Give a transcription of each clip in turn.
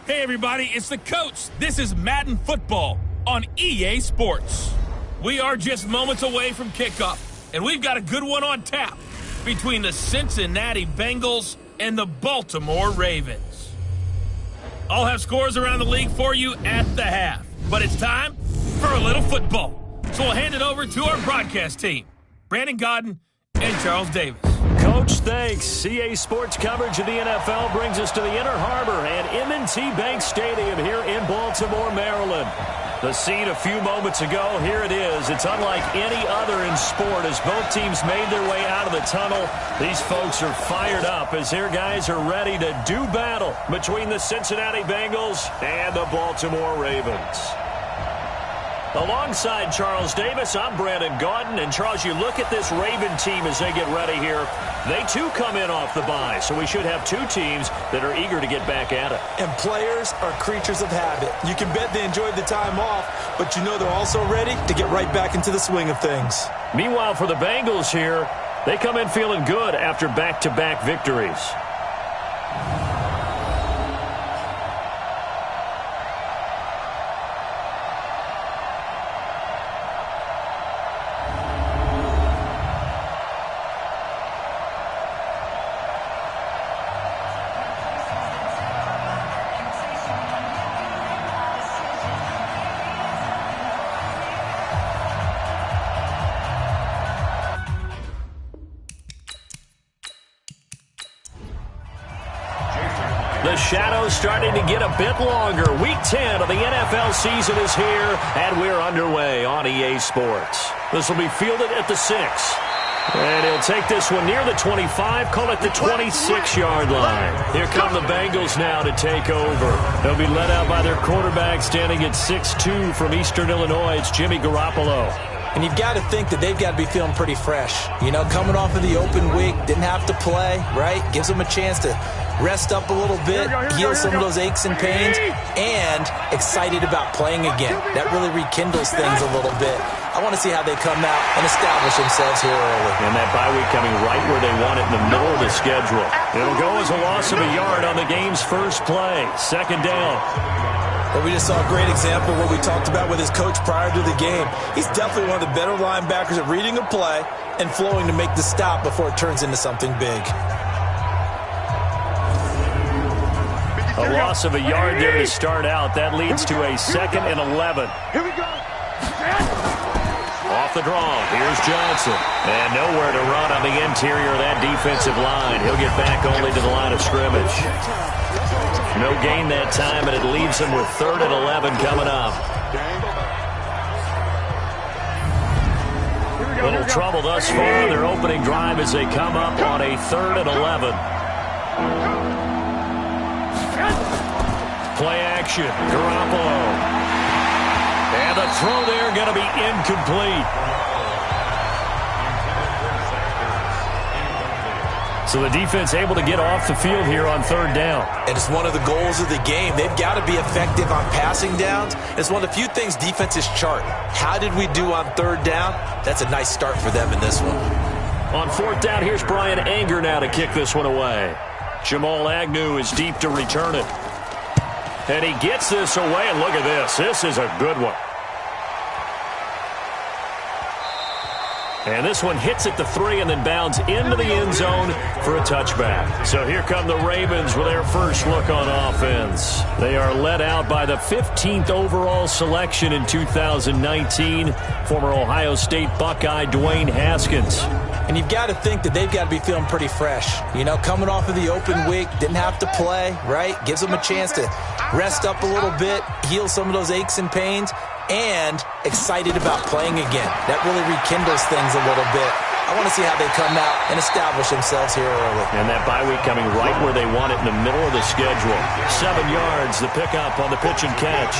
Hey everybody, it's the coach. This is Madden Football on EA Sports. We are just moments away from kickoff, and we've got a good one on tap between the Cincinnati Bengals and the Baltimore Ravens. I'll have scores around the league for you at the half, but it's time for a little football. So we'll hand it over to our broadcast team, Brandon Godden and Charles Davis. Coach, thanks. EA Sports coverage of the NFL brings us to the Inner Harbor and M&T Bank Stadium here in Baltimore, Maryland. The scene a few moments ago, here it is. It's unlike any other in sport as both teams made their way out of the tunnel. These folks are fired up as their guys are ready to do battle between the Cincinnati Bengals and the Baltimore Ravens. Alongside Charles Davis, I'm Brandon Godden. And, Charles, you look at this Raven team as they get ready here. They, too, come in off the bye, so we should have two teams that are eager to get back at it. And players are creatures of habit. You can bet they enjoyed the time off, but you know they're also ready to get right back into the swing of things. Meanwhile, for the Bengals here, they come in feeling good after back-to-back victories. The shadow's starting to get a bit longer. Week 10 of the NFL season is here, and we're underway on EA Sports. This will be fielded at the 6. And he'll take this one near the 25, call it the 26-yard line. Here come the Bengals now to take over. They'll be led out by their quarterback standing at 6'2" from Eastern Illinois. It's Jimmy Garoppolo. And you've got to think that they've got to be feeling pretty fresh. You know, coming off of the open week, didn't have to play, right? Gives them a chance to rest up a little bit, heal some of those aches and pains, and excited about playing again. That really rekindles things a little bit. I want to see how they come out and establish themselves here early. And that bye week coming right where they want it in the middle of the schedule. It'll go as a loss of a yard on the game's first play. Second down. But we just saw a great example of what we talked about with his coach prior to the game. He's definitely one of the better linebackers at reading a play and flowing to make the stop before it turns into something big. A loss of a yard there to start out. That leads to a 2nd and 11. Here we go. Off the draw. Here's Johnson. And nowhere to run on the interior of that defensive line. He'll get back only to the line of scrimmage. No gain that time, and it leaves him with 3rd and 11 coming up. Little trouble thus far in their opening drive as they come up on a 3rd and 11. Play action. Garoppolo. And the throw there going to be incomplete. So the defense able to get off the field here on 3rd down. And it's one of the goals of the game. They've got to be effective on passing downs. It's one of the few things defenses chart. How did we do on 3rd down? That's a nice start for them in this one. On 4th down, here's Brian Anger now to kick this one away. Jamal Agnew is deep to return it. And he gets this away, and look at this. This is a good one. And this one hits at the 3 and then bounds into the end zone for a touchback. So here come the Ravens with their first look on offense. They are led out by the 15th overall selection in 2019, former Ohio State Buckeye Dwayne Haskins. And you've got to think that they've got to be feeling pretty fresh. You know, coming off of the open week, didn't have to play, right? Gives them a chance to rest up a little bit, heal some of those aches and pains, and excited about playing again. That really rekindles things a little bit. I want to see how they come out and establish themselves here early. And that bye week coming right where they want it in the middle of the schedule. 7 yards, the pickup on the pitch and catch.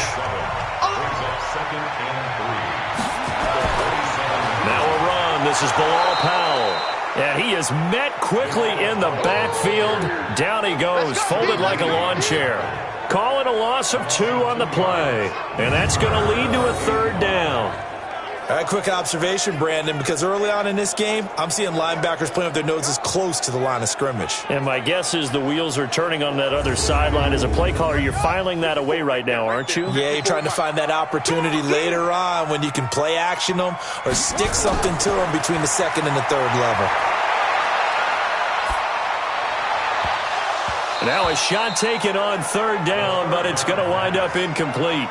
Now a run. This is Bilal Powell. And he is met quickly in the backfield. Down he goes, folded like a lawn chair. Call it a loss of 2 on the play. And that's going to lead to a 3rd down. All right, quick observation, Brandon, because early on in this game, I'm seeing linebackers playing with their noses close to the line of scrimmage. And my guess is the wheels are turning on that other sideline. As a play caller, you're filing that away right now, aren't you? Yeah, you're trying to find that opportunity later on when you can play action them or stick something to them between the second and the third level. Now a shot taken on third down, but it's going to wind up incomplete.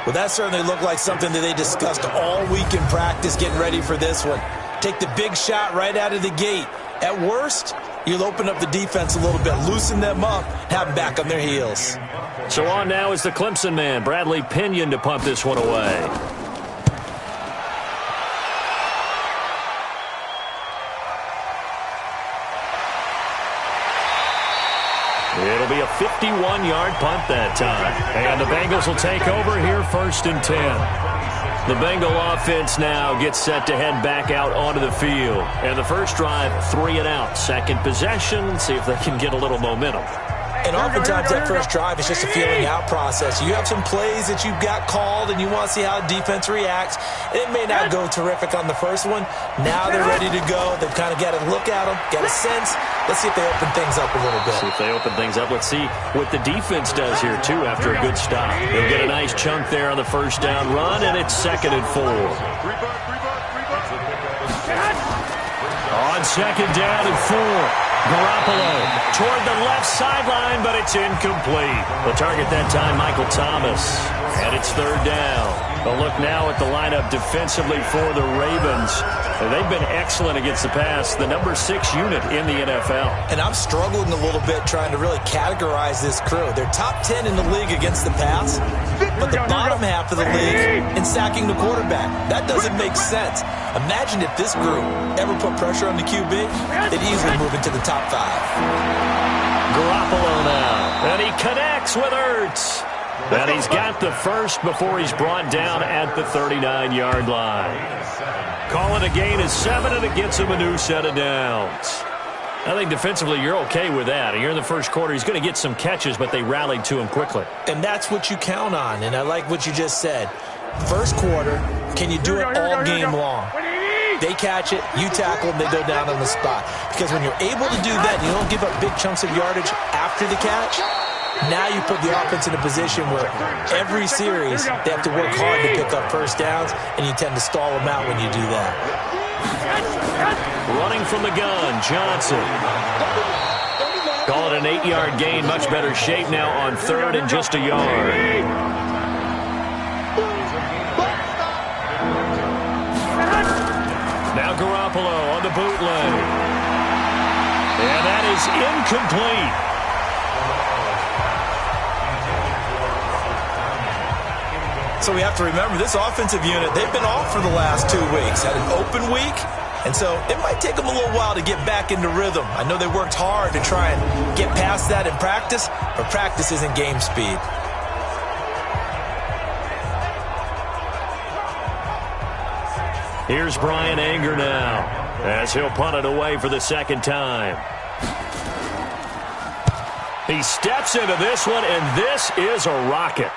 Well, that certainly looked like something that they discussed all week in practice getting ready for this one. Take the big shot right out of the gate. At worst, you'll open up the defense a little bit, loosen them up, have them back on their heels. So on now is the Clemson man, Bradley Pinion, to punt this one away. It'll be a 51-yard punt that time. And the Bengals will take over here 1st and 10. The Bengal offense now gets set to head back out onto the field. And the first drive, 3 and out. Second possession, see if they can get a little momentum. And oftentimes that first drive is just a feeling out process. You have some plays that you've got called and you want to see how the defense reacts. It may not go terrific on the first one. Now they're ready to go. They've kind of got to look at them, got a sense. Let's see if they open things up a little bit. See if they open things up. Let's see what the defense does here, too, after a good stop. They'll get a nice chunk there on the first down run, and it's 2nd and 4. On 2nd down and 4. Garoppolo toward the left sideline, but it's incomplete. The target that time, Michael Thomas. And it's 3rd down. A look now at the lineup defensively for the Ravens. They've been excellent against the pass, the number 6 unit in the NFL. And I'm struggling a little bit trying to really categorize this crew. They're top 10 in the league against the pass, but the bottom half of the league in sacking the quarterback. That doesn't make sense. Imagine if this group ever put pressure on the QB, they'd easily move into the top 5. Garoppolo now, and he connects with Ertz. And he's got the first before he's brought down at the 39-yard line. Call it a gain of 7, and it gets him a new set of downs. I think defensively you're okay with that. You're in the first quarter. He's going to get some catches, but they rallied to him quickly. And that's what you count on, and I like what you just said. First quarter, can you do it all game long? They catch it, you tackle them, they go down on the spot. Because when you're able to do that, you don't give up big chunks of yardage after the catch. Now you put the offense in a position where every series they have to work hard to pick up first downs, and you tend to stall them out when you do that. Running from the gun, Johnson. Call it an 8-yard gain, much better shape now on 3rd and just a yard. Now Garoppolo on the bootleg. And that is incomplete. So we have to remember this offensive unit, they've been off for the last 2 weeks. Had an open week, and so it might take them a little while to get back into rhythm. I know they worked hard to try and get past that in practice, but practice isn't game speed. Here's Brian Anger now, as he'll punt it away for the 2nd time. He steps into this one, and this is a rocket.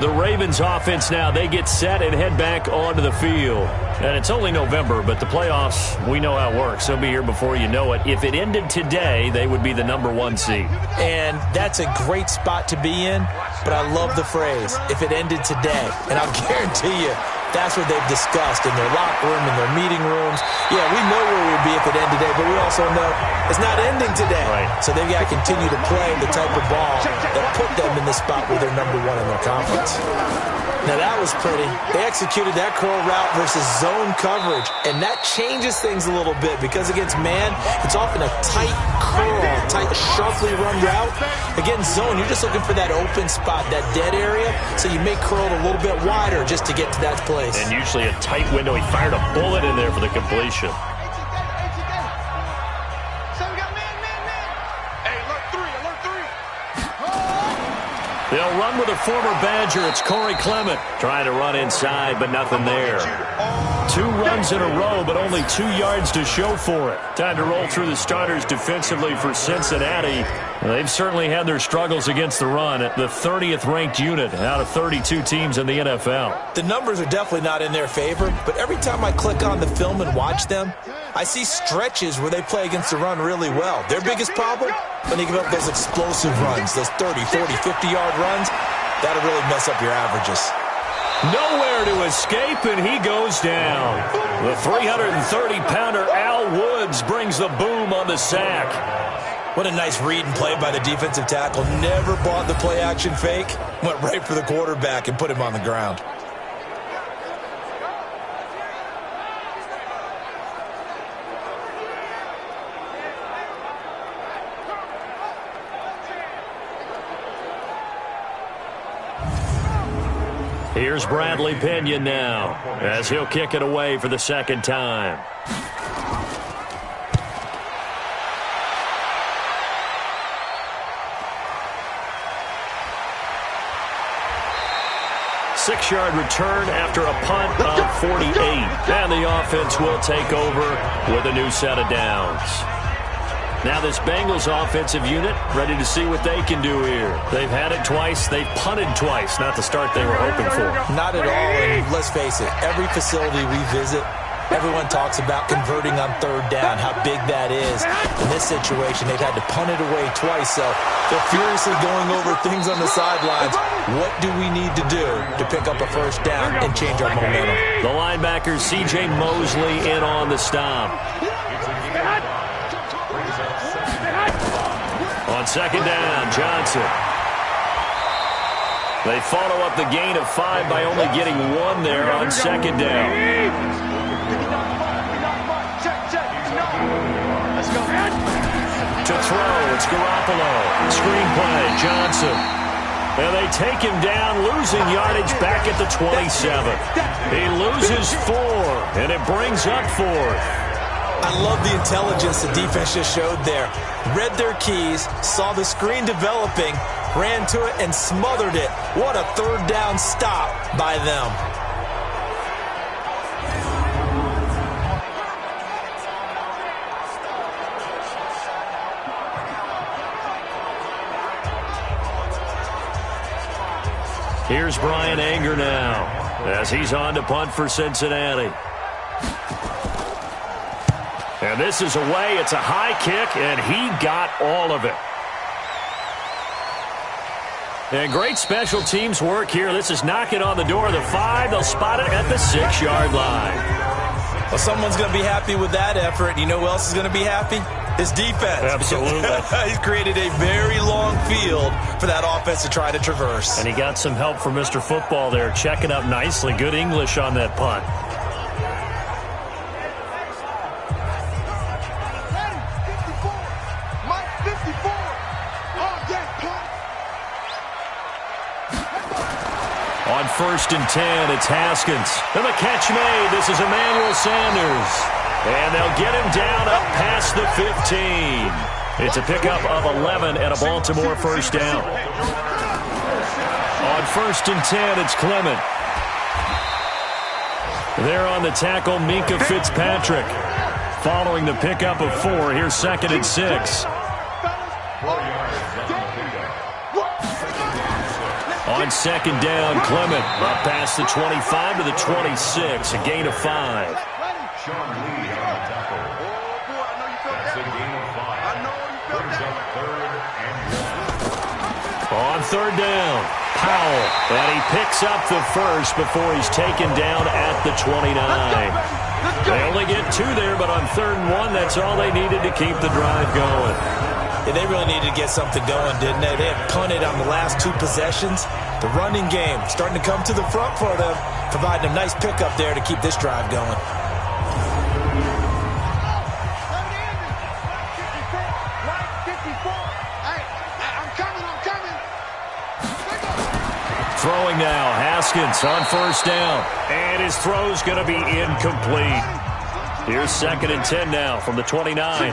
The Ravens offense now, they get set and head back onto the field. And it's only November, but the playoffs, we know how it works. They'll be here before you know it. If it ended today, they would be the number 1 seed. And that's a great spot to be in, but I love the phrase, if it ended today. And I'll guarantee you, that's what they've discussed in their locker room, in their meeting rooms. Yeah, we know where we'd be if it ended today, but we also know it's not ending today. Right. So they've got to continue to play the type of ball that put them in the spot where they're number 1 in their conference. Now that was pretty. They executed that curl route versus zone coverage, and that changes things a little bit because against man, it's often a tight curl, tight, sharply run route. Against zone, you're just looking for that open spot, that dead area, so you may curl it a little bit wider just to get to that place. And usually a tight window. He fired a bullet in there for the completion. They'll run with a former Badger. It's Corey Clement trying to run inside, but nothing there. 2 runs downs in a row, but only 2 yards to show for it. Time to roll through the starters defensively for Cincinnati. They've certainly had their struggles against the run, at the 30th ranked unit out of 32 teams in the NFL. The numbers are definitely not in their favor, but every time I click on the film and watch them, I see stretches where they play against the run really well. Their biggest problem, when they give up those explosive runs, those 30, 40, 50-yard runs, that'll really mess up your averages. Nowhere to escape, and he goes down. The 330-pounder Al Woods brings the boom on the sack. What a nice read and play by the defensive tackle. Never bought the play-action fake. Went right for the quarterback and put him on the ground. Here's Bradley Pinion now, as he'll kick it away for the second time. Six-yard return after a punt of 48. And the offense will take over with a new set of downs. Now this Bengals offensive unit ready to see what they can do here. They've had it twice. They've punted twice. Not the start they were hoping for. Not at all. And let's face it, every facility we visit, everyone talks about converting on third down, how big that is. In this situation, they've had to punt it away twice, so they're furiously going over things on the sidelines. What do we need to do to pick up a first down and change our momentum? The linebacker, C.J. Mosley, in on the stop. On second down, Johnson. They follow up the gain of 5 by only getting 1 there on second down. To throw, it's Garoppolo. Screen play, Johnson. And they take him down, losing yardage back at the 27. He loses 4, and it brings up 4th. I love the intelligence the defense just showed there. Read their keys, saw the screen developing, ran to it, and smothered it. What a third down stop by them. Here's Brian Anger now, as he's on to punt for Cincinnati. And this is away. It's a high kick, and he got all of it. And great special teams work here. This is knocking on the door of the 5. They'll spot it at the 6-yard line. Well, someone's going to be happy with that effort. You know who else is going to be happy? His defense. Absolutely. He's created a very long field for that offense to try to traverse. And he got some help from Mr. Football there, checking up nicely. Good English on that punt. On 1st and 10, it's Haskins. And the catch made. This is Emmanuel Sanders. And they'll get him down up past the 15. It's a pickup of 11 and a Baltimore first down. On 1st and 10, it's Clement. There on the tackle, Minkah Fitzpatrick. Following the pickup of 4, here's 2nd and 6. On second down, Clement up past the 25 to the 26, a gain of 5. On third down, Powell, and he picks up the first before he's taken down at the 29. They only get 2 there, but on 3rd and 1, that's all they needed to keep the drive going. Yeah, they really needed to get something going, didn't they? They had punted on the last 2 possessions. The running game starting to come to the front for them, providing a nice pickup there to keep this drive going. Throwing now, Haskins on 1st down. And his throw's going to be incomplete. Here's 2nd and 10 now from the 29.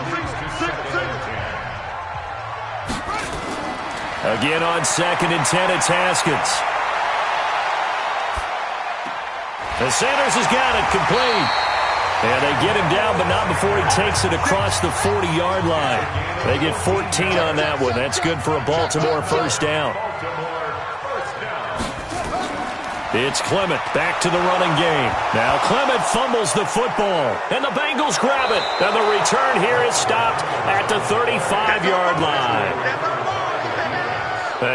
Again on 2nd and 10, it's Haskins. And Sanders has got it complete. And they get him down, but not before he takes it across the 40-yard line. They get 14 on that one. That's good for a Baltimore first down. It's Clement back to the running game. Now Clement fumbles the football, and the Bengals grab it. And the return here is stopped at the 35-yard line.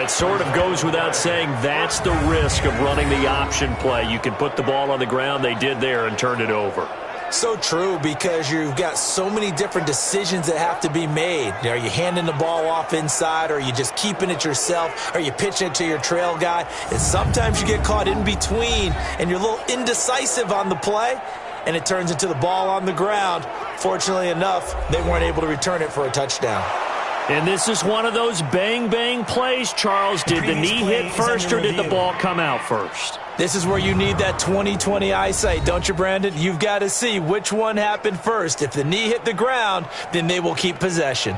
It sort of goes without saying that's the risk of running the option play. You can put the ball on the ground. They did there and turned it over. So true, because you've got so many different decisions that have to be made. Are you handing the ball off inside, or are you just keeping it yourself? Are you pitching it to your trail guy? And sometimes you get caught in between, and you're a little indecisive on the play, and it turns into the ball on the ground. Fortunately enough, they weren't able to return it for a touchdown. And this is one of those bang-bang plays, Charles. Did the knee hit first, or did the ball come out first? This is where you need that 20/20 eyesight, don't you, Brandon? You've got to see which one happened first. If the knee hit the ground, then they will keep possession.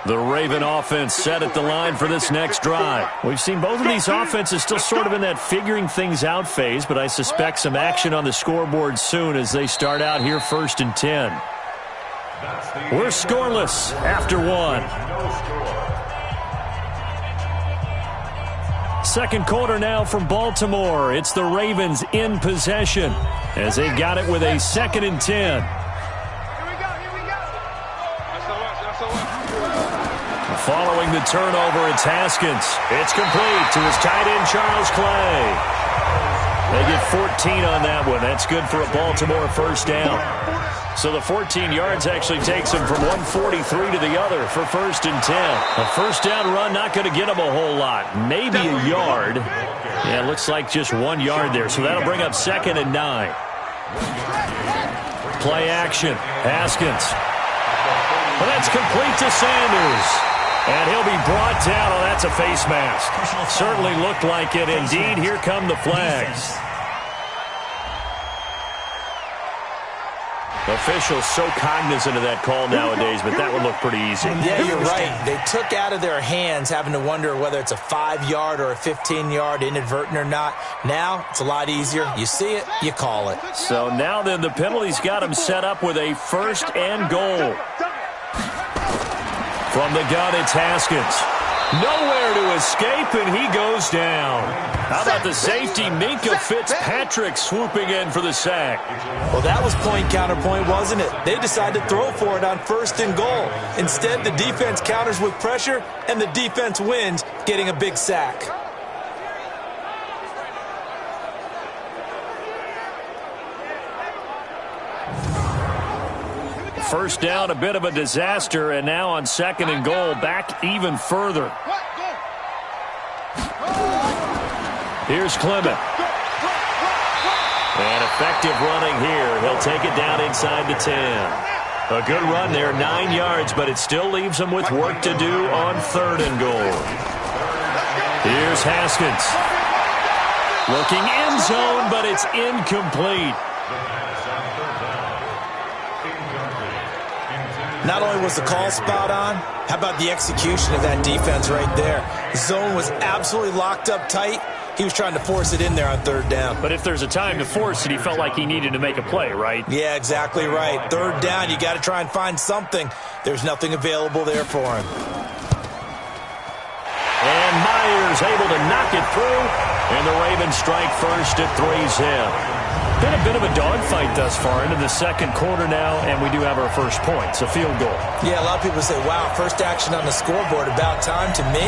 The Raven offense set at the line for this next drive. We've seen both of these offenses still sort of in that figuring things out phase, but I suspect some action on the scoreboard soon as they start out here 1st and 10. We're scoreless after one. Second quarter now from Baltimore. It's the Ravens in possession as they've got it with a 2nd and 10. Following the turnover, it's Haskins. It's complete to his tight end, Charles Clay. They get 14 on that one. That's good for a Baltimore first down. So the 14 yards actually takes him from 143 to the other for 1st and 10. A first down run not going to get him a whole lot. Maybe a yard. Yeah, it looks like just 1 yard there. So that'll bring up 2nd and 9. Play action. Haskins. Well, that's complete to Sanders. And he'll be brought down. Oh, that's a face mask. Certainly looked like it. Indeed, here come the flags. Officials so cognizant of that call nowadays, but that would look pretty easy. Yeah, you're right. They took out of their hands having to wonder whether it's a 5-yard or a 15-yard, inadvertent or not. Now, it's a lot easier. You see it, you call it. So now then, the penalty's got him set up with a 1st and goal. From the gun, it's Haskins. Nowhere to escape, and he goes down. How about the safety, Minka Fitzpatrick, swooping in for the sack? Well, that was point counterpoint, wasn't it? They decided to throw for it on 1st and goal. Instead, the defense counters with pressure, and the defense wins, getting a big sack. First down, a bit of a disaster, and now on 2nd and goal, back even further. Here's Clement. And effective running here. He'll take it down inside the 10. A good run there, 9 yards, but it still leaves him with work to do on 3rd and goal. Here's Haskins. Looking end zone, but it's incomplete. Not only was the call spot on, how about the execution of that defense right there? The zone was absolutely locked up tight. He was trying to force it in there on 3rd down. But if there's a time to force it, he felt like he needed to make a play, right? Yeah, exactly right. 3rd down, you got to try and find something. There's nothing available there for him. And Myers able to knock it through. And the Ravens strike first at 3-zip. Been a bit of a dogfight thus far into the 2nd quarter now, and we do have our first points, a field goal. Yeah, a lot of people say, wow, first action on the scoreboard, about time. To me,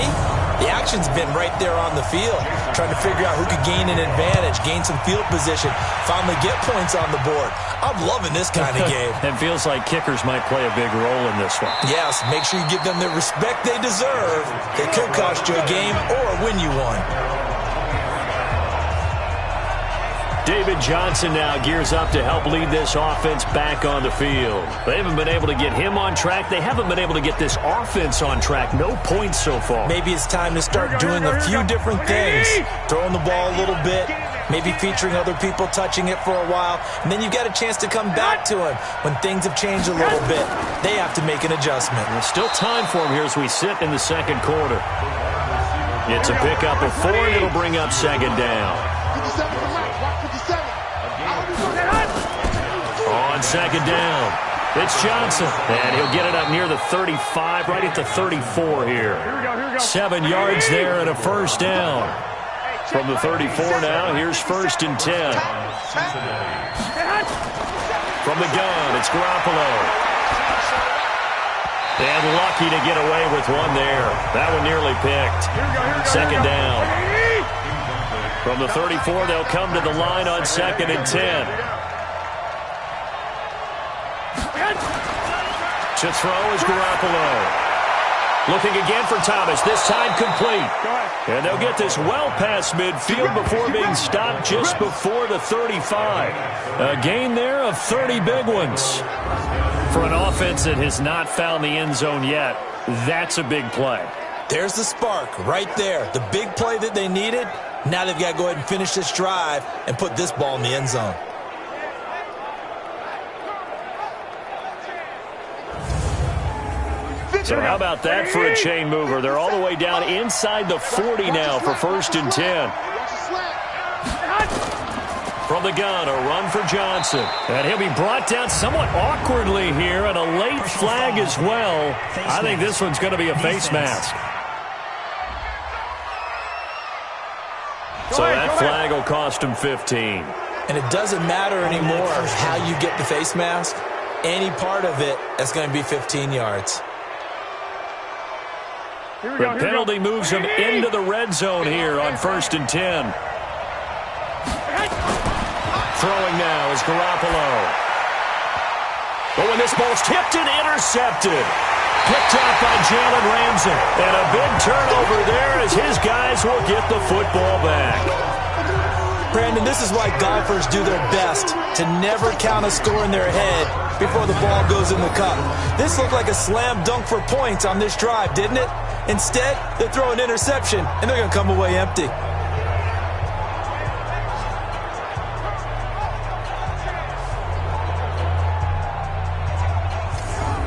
the action's been right there on the field, trying to figure out who could gain an advantage, gain some field position, finally get points on the board. I'm loving this kind of game. It feels like kickers might play a big role in this one. Yes, make sure you give them the respect they deserve. It could cost you a game or win you one. David Johnson now gears up to help lead this offense back on the field. They haven't been able to get him on track. They haven't been able to get this offense on track. No points so far. Maybe it's time to start doing a few different things. Throwing the ball a little bit, maybe featuring other people touching it for a while, and then you've got a chance to come back to him when things have changed a little bit. They have to make an adjustment. There's still time for him here as we sit in the second quarter. It's a pickup of 4, and it'll bring up second down. On second down, it's Johnson, and he'll get it up near the 35, right at the 34 here. 7 yards there and a first down. From the 34 now, here's 1st and 10. From the gun, it's Garoppolo. And lucky to get away with one there. That one nearly picked. Second down. From the 34, they'll come to the line on 2nd and 10. To throw is Garoppolo. Looking again for Thomas, this time complete. And they'll get this well past midfield before being stopped just before the 35. A gain there of 30 big ones. For an offense that has not found the end zone yet, that's a big play. There's the spark right there. The big play that they needed. Now they've got to go ahead and finish this drive and put this ball in the end zone. So how about that for a chain mover? They're all the way down inside the 40 now for 1st and 10. From the gun, a run for Johnson. And he'll be brought down somewhat awkwardly here, and a late flag as well. I think this one's going to be a face mask. So that flag will cost him 15. And it doesn't matter anymore how you get the face mask. Any part of it, that's going to be 15 yards. The penalty moves him into the red zone here on 1st and 10. Throwing now is Garoppolo. But when this ball's tipped and intercepted. Picked off by Jalen Ramsey. And a big turnover there as his guys will get the football back. Brandon, this is why golfers do their best to never count a score in their head before the ball goes in the cup. This looked like a slam dunk for points on this drive, didn't it? Instead, they throw an interception, and they're going to come away empty.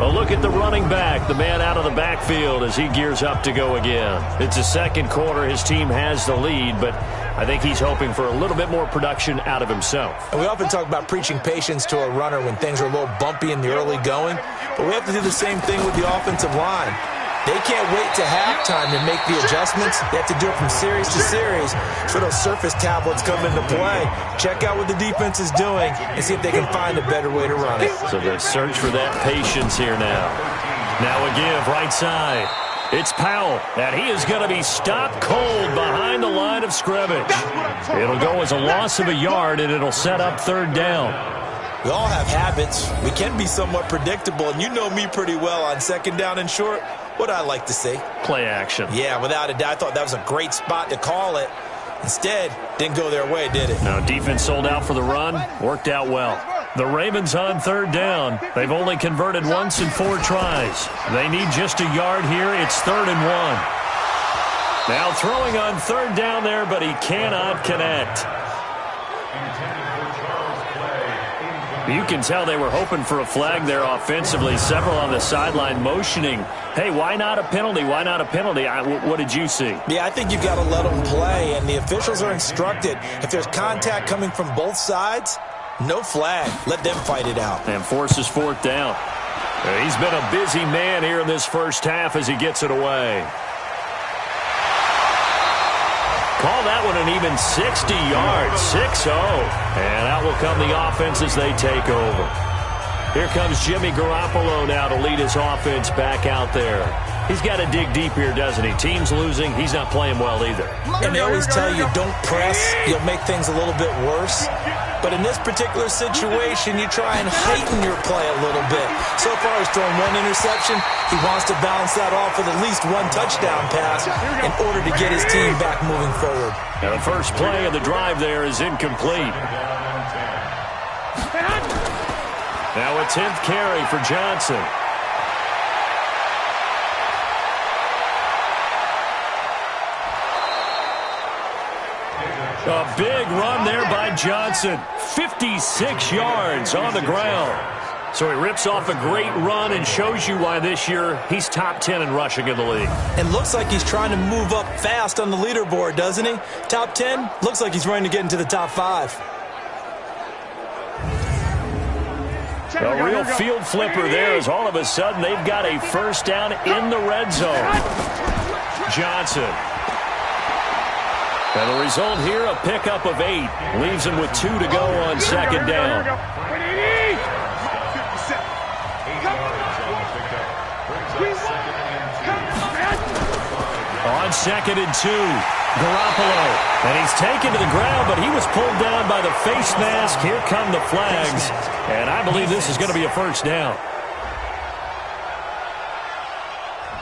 A look at the running back, the man out of the backfield as he gears up to go again. It's the second quarter. His team has the lead, but I think he's hoping for a little bit more production out of himself. And we often talk about preaching patience to a runner when things are a little bumpy in the early going, but we have to do the same thing with the offensive line. They can't wait to halftime to make the adjustments. They have to do it from series to series. So those surface tablets come into play. Check out what the defense is doing and see if they can find a better way to run it. So they search for that patience here now. Now a give right side. It's Powell, and he is going to be stopped cold behind the line of scrimmage. It'll go as a loss of a yard, and it'll set up 3rd down. We all have habits. We can be somewhat predictable, and you know me pretty well on 2nd down and short. What I like to say? Play action. Yeah, without a doubt. I thought that was a great spot to call it. Instead, didn't go their way, did it? No, defense sold out for the run. Worked out well. The Ravens on 3rd down. They've only converted once in 4 tries. They need just a yard here. It's 3rd and 1. Now throwing on 3rd down there, but he cannot connect. You can tell they were hoping for a flag there offensively. Several on the sideline motioning, hey, why not a penalty? Why not a penalty? What did you see? Yeah, I think you've got to let them play, and the officials are instructed. If there's contact coming from both sides, no flag. Let them fight it out. And forces 4th down. He's been a busy man here in this first half as he gets it away. Call that one an even 60 yards, 6-0. And out will come the offense as they take over. Here comes Jimmy Garoppolo now to lead his offense back out there. He's got to dig deep here, doesn't he? Team's losing. He's not playing well either. And they always tell you, don't press. You'll make things a little bit worse. But in this particular situation, you try and heighten your play a little bit. So far, he's thrown 1 interception. He wants to balance that off with at least 1 touchdown pass in order to get his team back moving forward. Now the first play of the drive there is incomplete. Now a 10th carry for Johnson. A big run there by Johnson. 56 yards on the ground. So he rips off a great run and shows you why this year he's top 10 in rushing in the league. And looks like he's trying to move up fast on the leaderboard, doesn't he? Top 10, looks like he's running to get into the top 5. A real field flipper there as all of a sudden they've got a first down in the red zone. Johnson. And the result here, a pickup of 8. Leaves him with 2 to go on second down. On second and 2, Garoppolo. And he's taken to the ground, but he was pulled down by the face mask. Here come the flags. And I believe this is going to be a first down.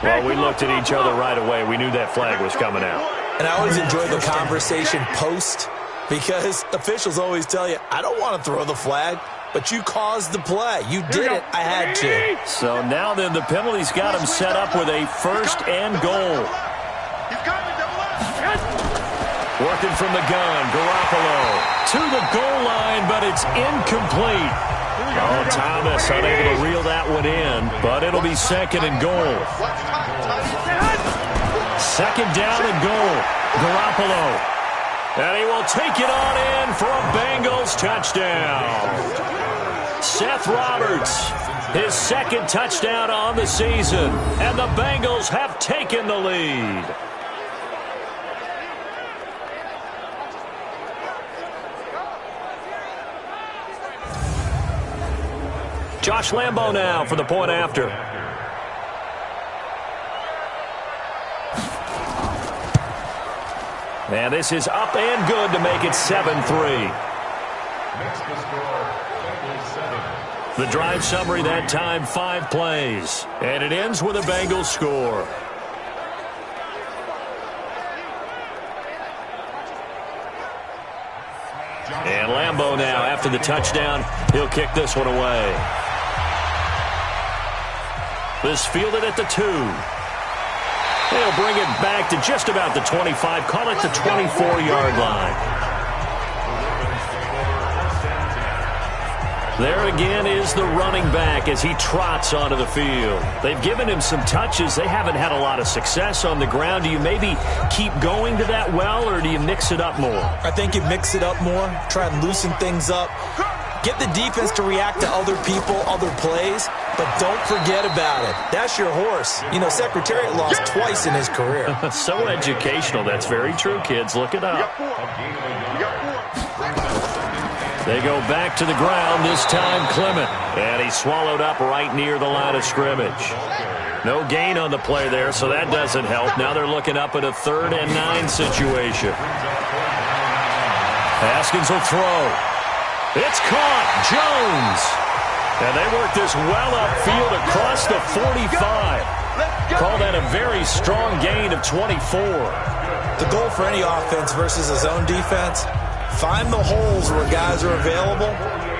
Well, we looked at each other right away. We knew that flag was coming out. And I always enjoy the conversation post because officials always tell you, I don't want to throw the flag, but you caused the play. You did it. I had to. So now then the penalty's got him set up with a first and goal. Working from the gun, Garoppolo to the goal line, but it's incomplete. Oh, Thomas unable to reel that one in, but it'll be second and goal. Second down and goal. Garoppolo. And he will take it on in for a Bengals touchdown. Seth Roberts, his second touchdown on the season, and the Bengals have taken the lead. Josh Lambo now for the point after. And this is up and good to make it 7-3. The drive summary that time, 5 plays. And it ends with a Bengals score. And Lambo now, after the touchdown, he'll kick this one away. This fielded at the 2. They'll bring it back to just about the 25. Call it the 24-yard line. There again is the running back as he trots onto the field. They've given him some touches. They haven't had a lot of success on the ground. Do you maybe keep going to that well, or do you mix it up more? I think you mix it up more, try and loosen things up. Get the defense to react to other people, other plays, but don't forget about it. That's your horse. You know, Secretariat lost twice in his career. So educational. That's very true, kids. Look it up. They go back to the ground, this time Clement. And he's swallowed up right near the line of scrimmage. No gain on the play there, so that doesn't help. Now they're looking up at a 3rd and 9 situation. Haskins will throw. It's caught. Jones. And they work this well upfield across the 45. Call that a very strong gain of 24. The goal for any offense versus a zone defense, find the holes where guys are available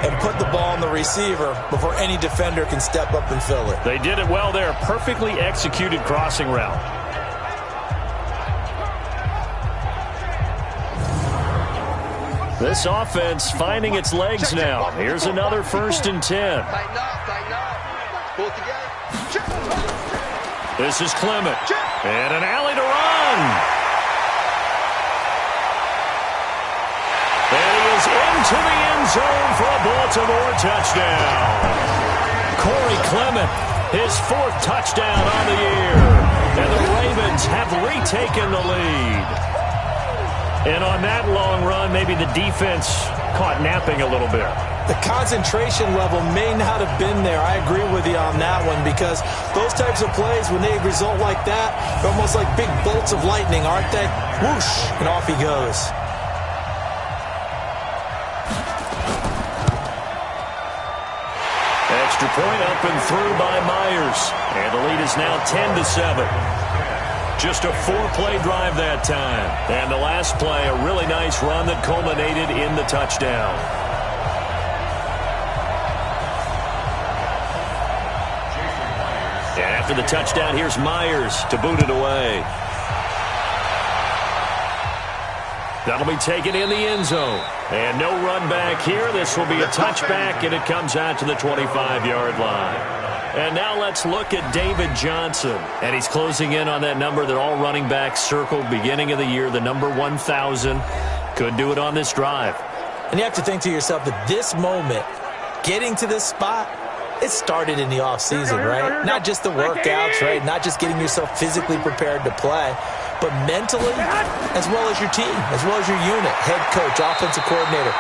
and put the ball on the receiver before any defender can step up and fill it. They did it well there. Perfectly executed crossing route. This offense finding its legs now. Here's another 1st and 10. This is Clement. And an alley to run. And he is into the end zone for a Baltimore touchdown. Corey Clement, his 4th touchdown on the year. And the Ravens have retaken the lead. And on that long run, maybe the defense caught napping a little bit. The concentration level may not have been there. I agree with you on that one because those types of plays, when they result like that, they're almost like big bolts of lightning, aren't they? Whoosh, and off he goes. Extra point up and through by Myers. And the lead is now 10-7. Just a 4-play drive that time. And the last play, a really nice run that culminated in the touchdown. And after the touchdown, here's Myers to boot it away. That'll be taken in the end zone. And no run back here. This will be a touchback, and it comes out to the 25-yard line. And now let's look at David Johnson. And he's closing in on that number that all running backs circled beginning of the year, the number 1,000. Could do it on this drive. And you have to think to yourself that this moment, getting to this spot, it started in the offseason, right? Not just the workouts, right? Not just getting yourself physically prepared to play, but mentally, as well as your team, as well as your unit, head coach, offensive coordinator.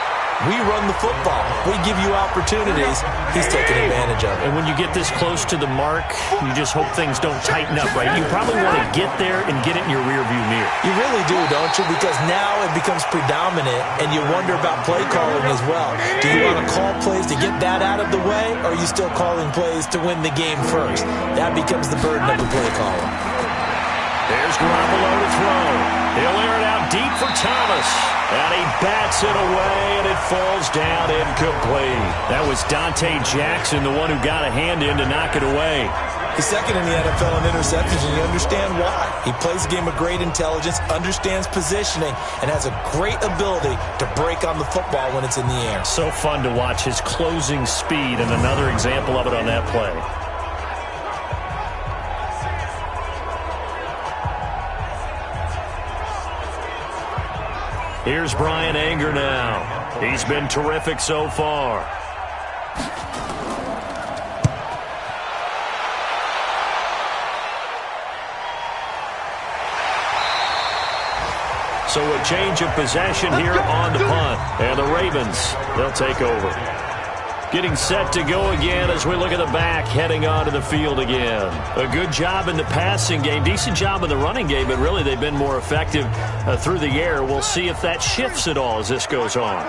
We run the football. We give you opportunities. He's taking advantage of it. And when you get this close to the mark, you just hope things don't tighten up, right? You probably want to get there and get it in your rearview mirror. You really do, don't you? Because now it becomes predominant, and you wonder about play calling as well. Do you want to call plays to get that out of the way, or are you still calling plays to win the game first? That becomes the burden of the play caller. There's Garoppolo to throw. He'll air it out deep for Thomas. And he bats it away, and it falls down incomplete. That was Dante Jackson, the one who got a hand in to knock it away. He's second in the NFL in interceptions, and you understand why. He plays a game of great intelligence, understands positioning, and has a great ability to break on the football when it's in the air. So fun to watch his closing speed, and another example of it on that play. Here's Brian Anger now. He's been terrific so far. So a change of possession here on the punt. And the Ravens, they'll take over. Getting set to go again as we look at the back, heading onto the field again. A good job in the passing game, decent job in the running game, but really they've been more effective through the air. We'll see if that shifts at all as this goes on.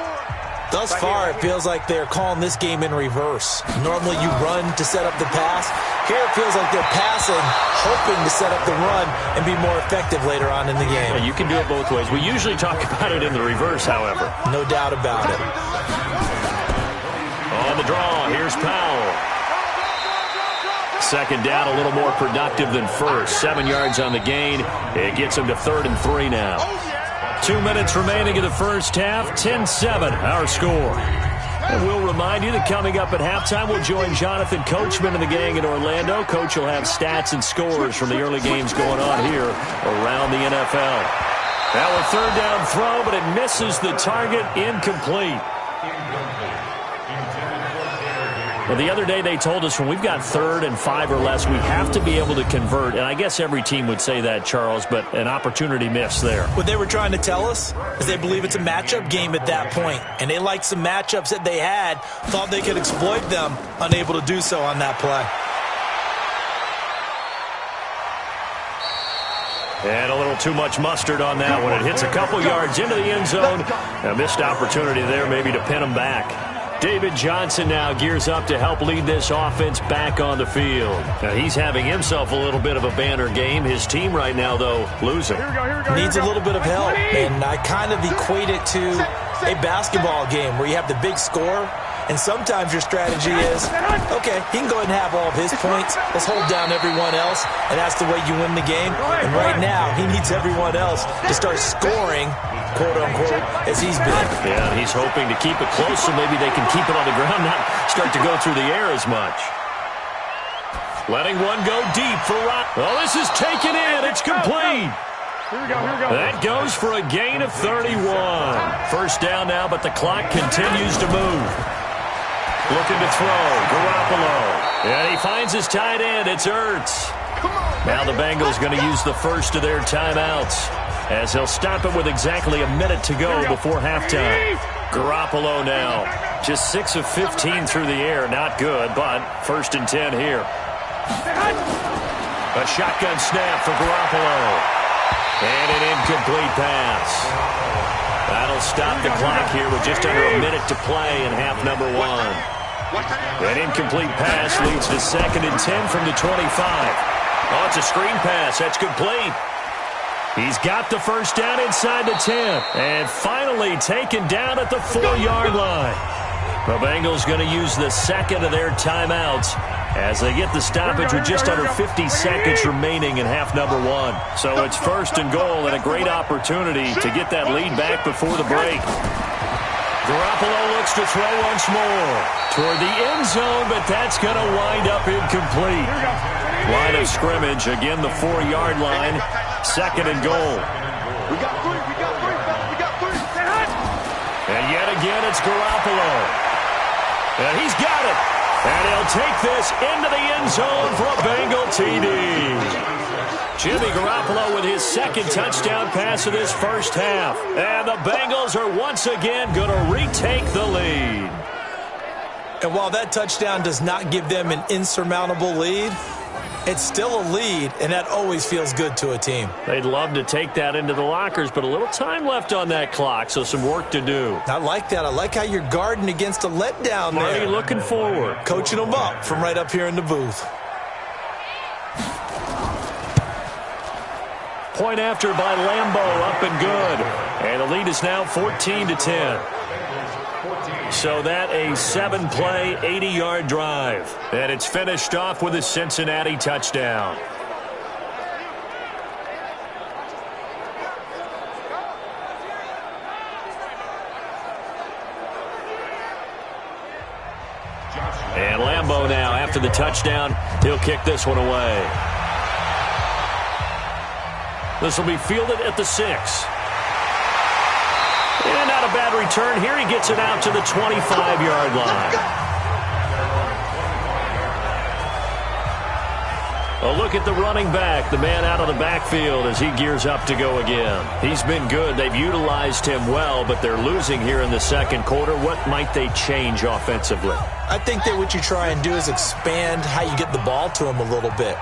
Thus far, it feels like they're calling this game in reverse. Normally you run to set up the pass. Here it feels like they're passing, hoping to set up the run and be more effective later on in the game. Yeah, you can do it both ways. We usually talk about it in the reverse, however. No doubt about it. On the draw, here's Powell. Second down, a little more productive than first. 7 yards on the gain. It gets him to 3rd and 3 now. 2 minutes remaining in the first half. 10-7, our score. And we'll remind you that coming up at halftime, we'll join Jonathan Coachman and the gang in Orlando. Coach will have stats and scores from the early games going on here around the NFL. Now a 3rd down throw, but it misses the target, incomplete. Well, the other day they told us when we've got 3rd and 5 or less, we have to be able to convert. And I guess every team would say that, Charles, but an opportunity missed there. What they were trying to tell us is they believe it's a matchup game at that point. And they liked some matchups that they had, thought they could exploit them, unable to do so on that play. And a little too much mustard on that one. It hits a couple yards into the end zone. A missed opportunity there maybe to pin them back. David Johnson now gears up to help lead this offense back on the field. Now he's having himself a little bit of a banner game. His team right now, though, losing. Needs a little bit of help, and I kind of equate it to a basketball game where you have the big score, and sometimes your strategy is, okay, he can go ahead and have all of his points. Let's hold down everyone else, and that's the way you win the game. And right now, he needs everyone else to start scoring, quote-unquote, as he's been. Yeah, he's hoping to keep it close so maybe they can keep it on the ground, not start to go through the air as much. Letting one go deep for Rock. Oh, this is taken in. It's complete. Here we go. That goes for a gain of 31. First down now, but the clock continues to move. Looking to throw, Garoppolo. And he finds his tight end. It's Ertz. Now the Bengals going to use the first of their timeouts, as they'll stop it with exactly a minute to go before halftime. Garoppolo now, just 6 of 15 through the air. Not good, but 1st and 10 here. A shotgun snap for Garoppolo. And an incomplete pass. That'll stop the clock here with just under a minute to play in half number 1. An incomplete pass leads to 2nd and 10 from the 25. Oh, it's a screen pass. That's complete. He's got the first down inside the 10. And finally taken down at the 4-yard line. The Bengals going to use the second of their timeouts as they get the stoppage with just under 50 seconds remaining in half number one. So it's first and goal and a great opportunity to get that lead back before the break. Garoppolo looks to throw once more toward the end zone, but that's going to wind up incomplete. Line of scrimmage, again the 4-yard line, second and goal. We got three. And yet again, it's Garoppolo. And he's got it. And he'll take this into the end zone for a Bengal TD. Jimmy Garoppolo with his second touchdown pass of this first half. And the Bengals are once again going to retake the lead. And while that touchdown does not give them an insurmountable lead, it's still a lead, and that always feels good to a team. They'd love to take that into the lockers, but a little time left on that clock, so some work to do. I like that. I like how you're guarding against a letdown Marty there. looking forward. Coaching them up from right up here in the booth. Point after by Lambeau, up and good. And the lead is now 14-10. So that a 7-play, 80-yard drive. And it's finished off with a Cincinnati touchdown. And Lambeau now, after the touchdown, he'll kick this one away. This will be fielded at the 6. And not a bad return here. He gets it out to the 25-yard line. A look at the running back, the man out of the backfield as he gears up to go again. He's been good. They've utilized him well, but they're losing here in the second quarter. What might they change offensively? I think that what you try and do is expand how you get the ball to him a little bit.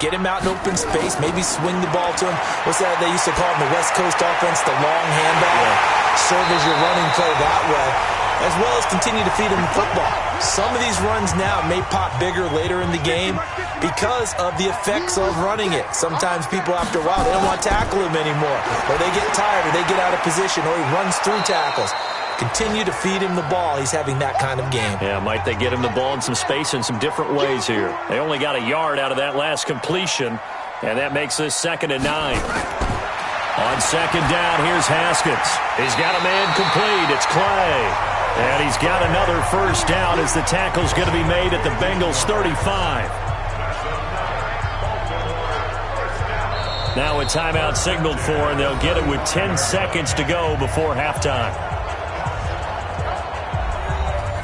Get him out in open space, maybe swing the ball to him. What's that they used to call it in the West Coast offense, the long handoff? Yeah. Serve as your running play that way, as well as continue to feed him the football. Some of these runs now may pop bigger later in the game because of the effects of running it. Sometimes people, after a while, they don't want to tackle him anymore, or they get tired, or they get out of position, or he runs through tackles. Continue to feed him the ball. He's having that kind of game. Yeah, might they get him the ball in some space in some different ways here. They only got a yard out of that last completion, and that makes this 2nd and 9. On second down, here's Haskins. He's got a man complete. It's Clay. And he's got another first down as the tackle's going to be made at the Bengals 35. Now a timeout signaled for, and they'll get it with 10 seconds to go before halftime.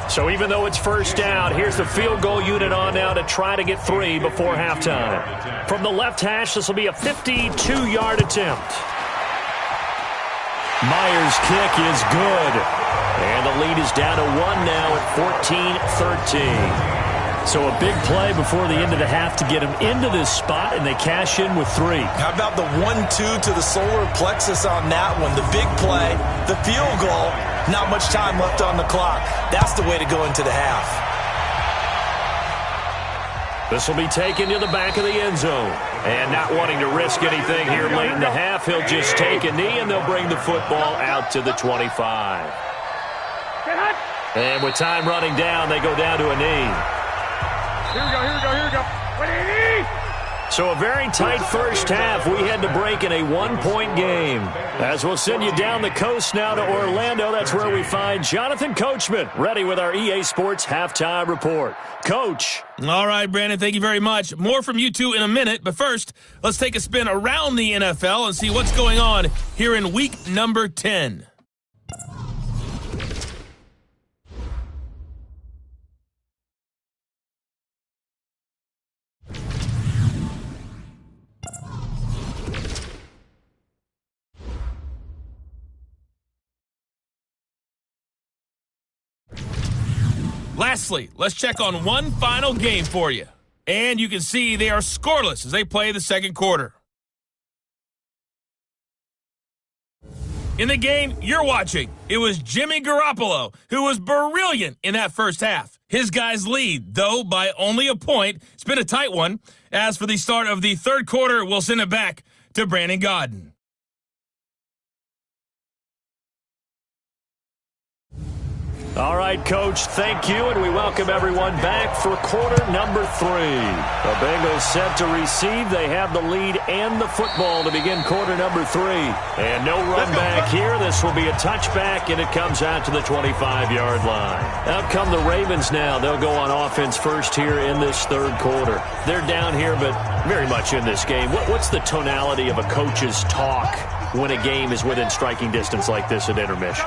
So even though it's first down, here's the field goal unit on now to try to get 3 before halftime. From the left hash, this will be a 52-yard attempt. Myers' kick is good. And the lead is down to 1 now at 14-13. So a big play before the end of the half to get him into this spot, and they cash in with 3. How about the 1-2 to the solar plexus on that one? The big play, the field goal, not much time left on the clock. That's the way to go into the half. This will be taken to the back of the end zone. And not wanting to risk anything here late in the half, he'll just take a knee, and they'll bring the football out to the 25. And with time running down, they go down to a knee. Here we go. So a very tight first half. We had to break in a 1-point game. As we'll send you down the coast now to Orlando, that's where we find Jonathan Coachman, ready with our EA Sports Halftime Report. Coach. All right, Brandon, thank you very much. More from you two in a minute, but first, let's take a spin around the NFL and see what's going on here in week number 10. Lastly, let's check on one final game for you. And you can see they are scoreless as they play the second quarter. In the game you're watching, it was Jimmy Garoppolo who was brilliant in that first half. His guys lead, though, by only a point. It's been a tight one. As for the start of the third quarter, we'll send it back to Brandon Godden. All right, Coach, thank you, and we welcome everyone back for quarter number 3. The Bengals set to receive. They have the lead and the football to begin quarter number 3. And no run back here. This will be a touchback, and it comes out to the 25-yard line. Out come the Ravens now. They'll go on offense first here in this third quarter. They're down here, but very much in this game. What's the tonality of a coach's talk when a game is within striking distance like this at intermission?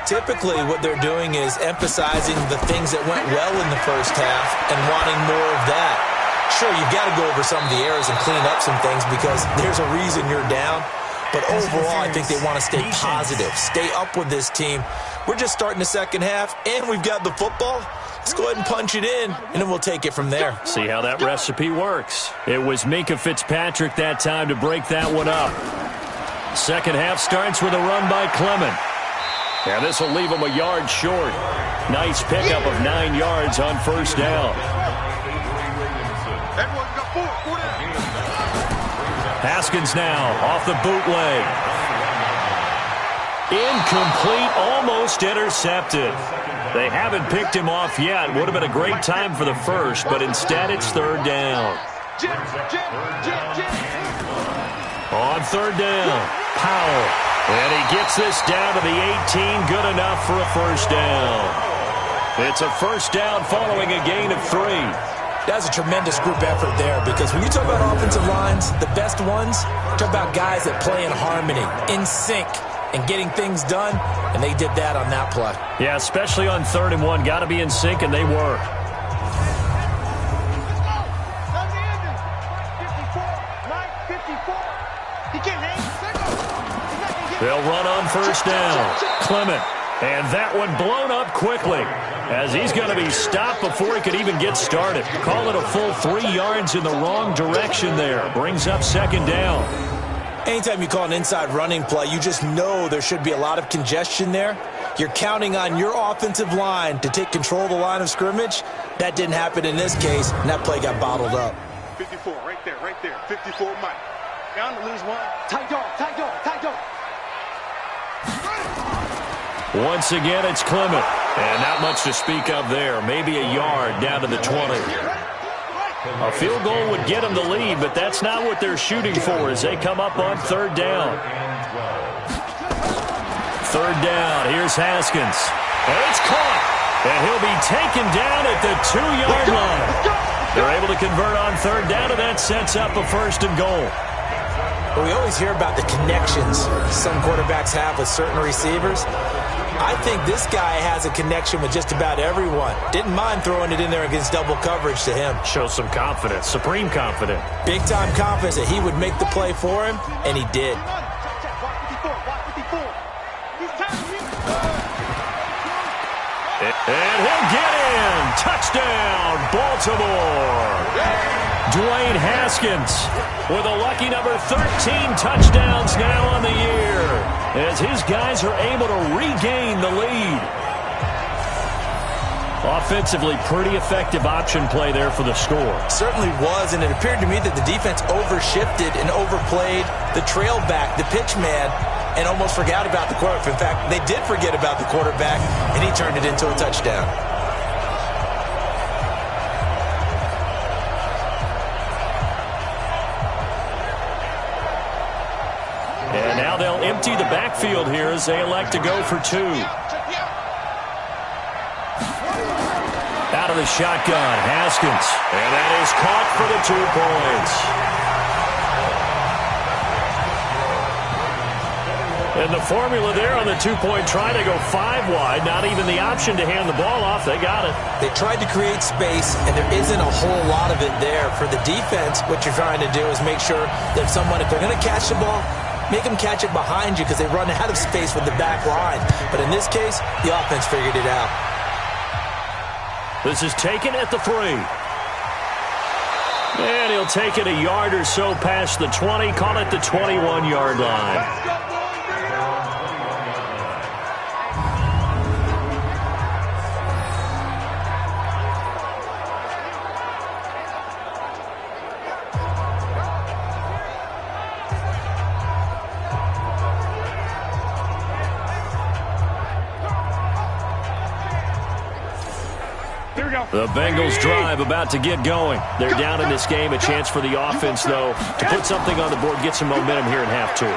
Typically, what they're doing is emphasizing the things that went well in the first half and wanting more of that. Sure, you've got to go over some of the errors and clean up some things because there's a reason you're down. But overall, I think they want to stay positive, stay up with this team. We're just starting the second half, and we've got the football. Let's go ahead and punch it in, and then we'll take it from there. See how that recipe works. It was Minkah Fitzpatrick that time to break that one up. Second half starts with a run by Clement. And this will leave him a yard short. Nice pickup of 9 yards on first down. Haskins now off the bootleg. Incomplete, almost intercepted. They haven't picked him off yet. Would have been a great time for the first, but instead it's third down. On third down, Powell. And he gets this down to the 18, good enough for a first down. It's a first down following a gain of 3. That's a tremendous group effort there because when you talk about offensive lines, the best ones, talk about guys that play in harmony, in sync, and getting things done, and they did that on that play. Yeah, especially on 3rd and 1. Got to be in sync, and they were. They'll run on first down. Clement. And that one blown up quickly as he's going to be stopped before he could even get started. Call it a full 3 yards in the wrong direction there. Brings up second down. Anytime you call an inside running play, you just know there should be a lot of congestion there. You're counting on your offensive line to take control of the line of scrimmage. That didn't happen in this case, and that play got bottled up. 54, right there. 54, Mike. Down to lose one. Tight dog. Once again, it's Clement. And not much to speak of there. Maybe a yard down to the 20. A field goal would get them the lead, but that's not what they're shooting for as they come up on third down. Third down, here's Haskins. And it's caught. And he'll be taken down at the 2-yard line. They're able to convert on third down, and that sets up a first and goal. Well, we always hear about the connections some quarterbacks have with certain receivers. I think this guy has a connection with just about everyone. Didn't mind throwing it in there against double coverage to him. Shows some confidence, supreme confidence. Big-time confidence that he would make the play for him, and he did. And he'll get in. Touchdown, Baltimore. Dwayne Haskins with a lucky number 13 touchdowns now on the year as his guys are able to regain the lead. Offensively, pretty effective option play there for the score. Certainly was, and it appeared to me that the defense overshifted and overplayed the trail back, the pitch man, and almost forgot about the quarterback. In fact, they did forget about the quarterback, and he turned it into a touchdown. And now they'll empty the backfield here as they elect to go for 2. Out of the shotgun, Haskins. And that is caught for the 2 points. And the formula there on the 2-point try to go 5 wide. Not even the option to hand the ball off. They got it. They tried to create space, and there isn't a whole lot of it there. For the defense, what you're trying to do is make sure that someone, if they're going to catch the ball, make them catch it behind you because they run out of space with the back line. But in this case, the offense figured it out. This is taken at the 3. And he'll take it a yard or so past the 20, call it the 21-yard line. The Bengals drive about to get going. They're down in this game. A chance for the offense, though, to put something on the board, get some momentum here in half two.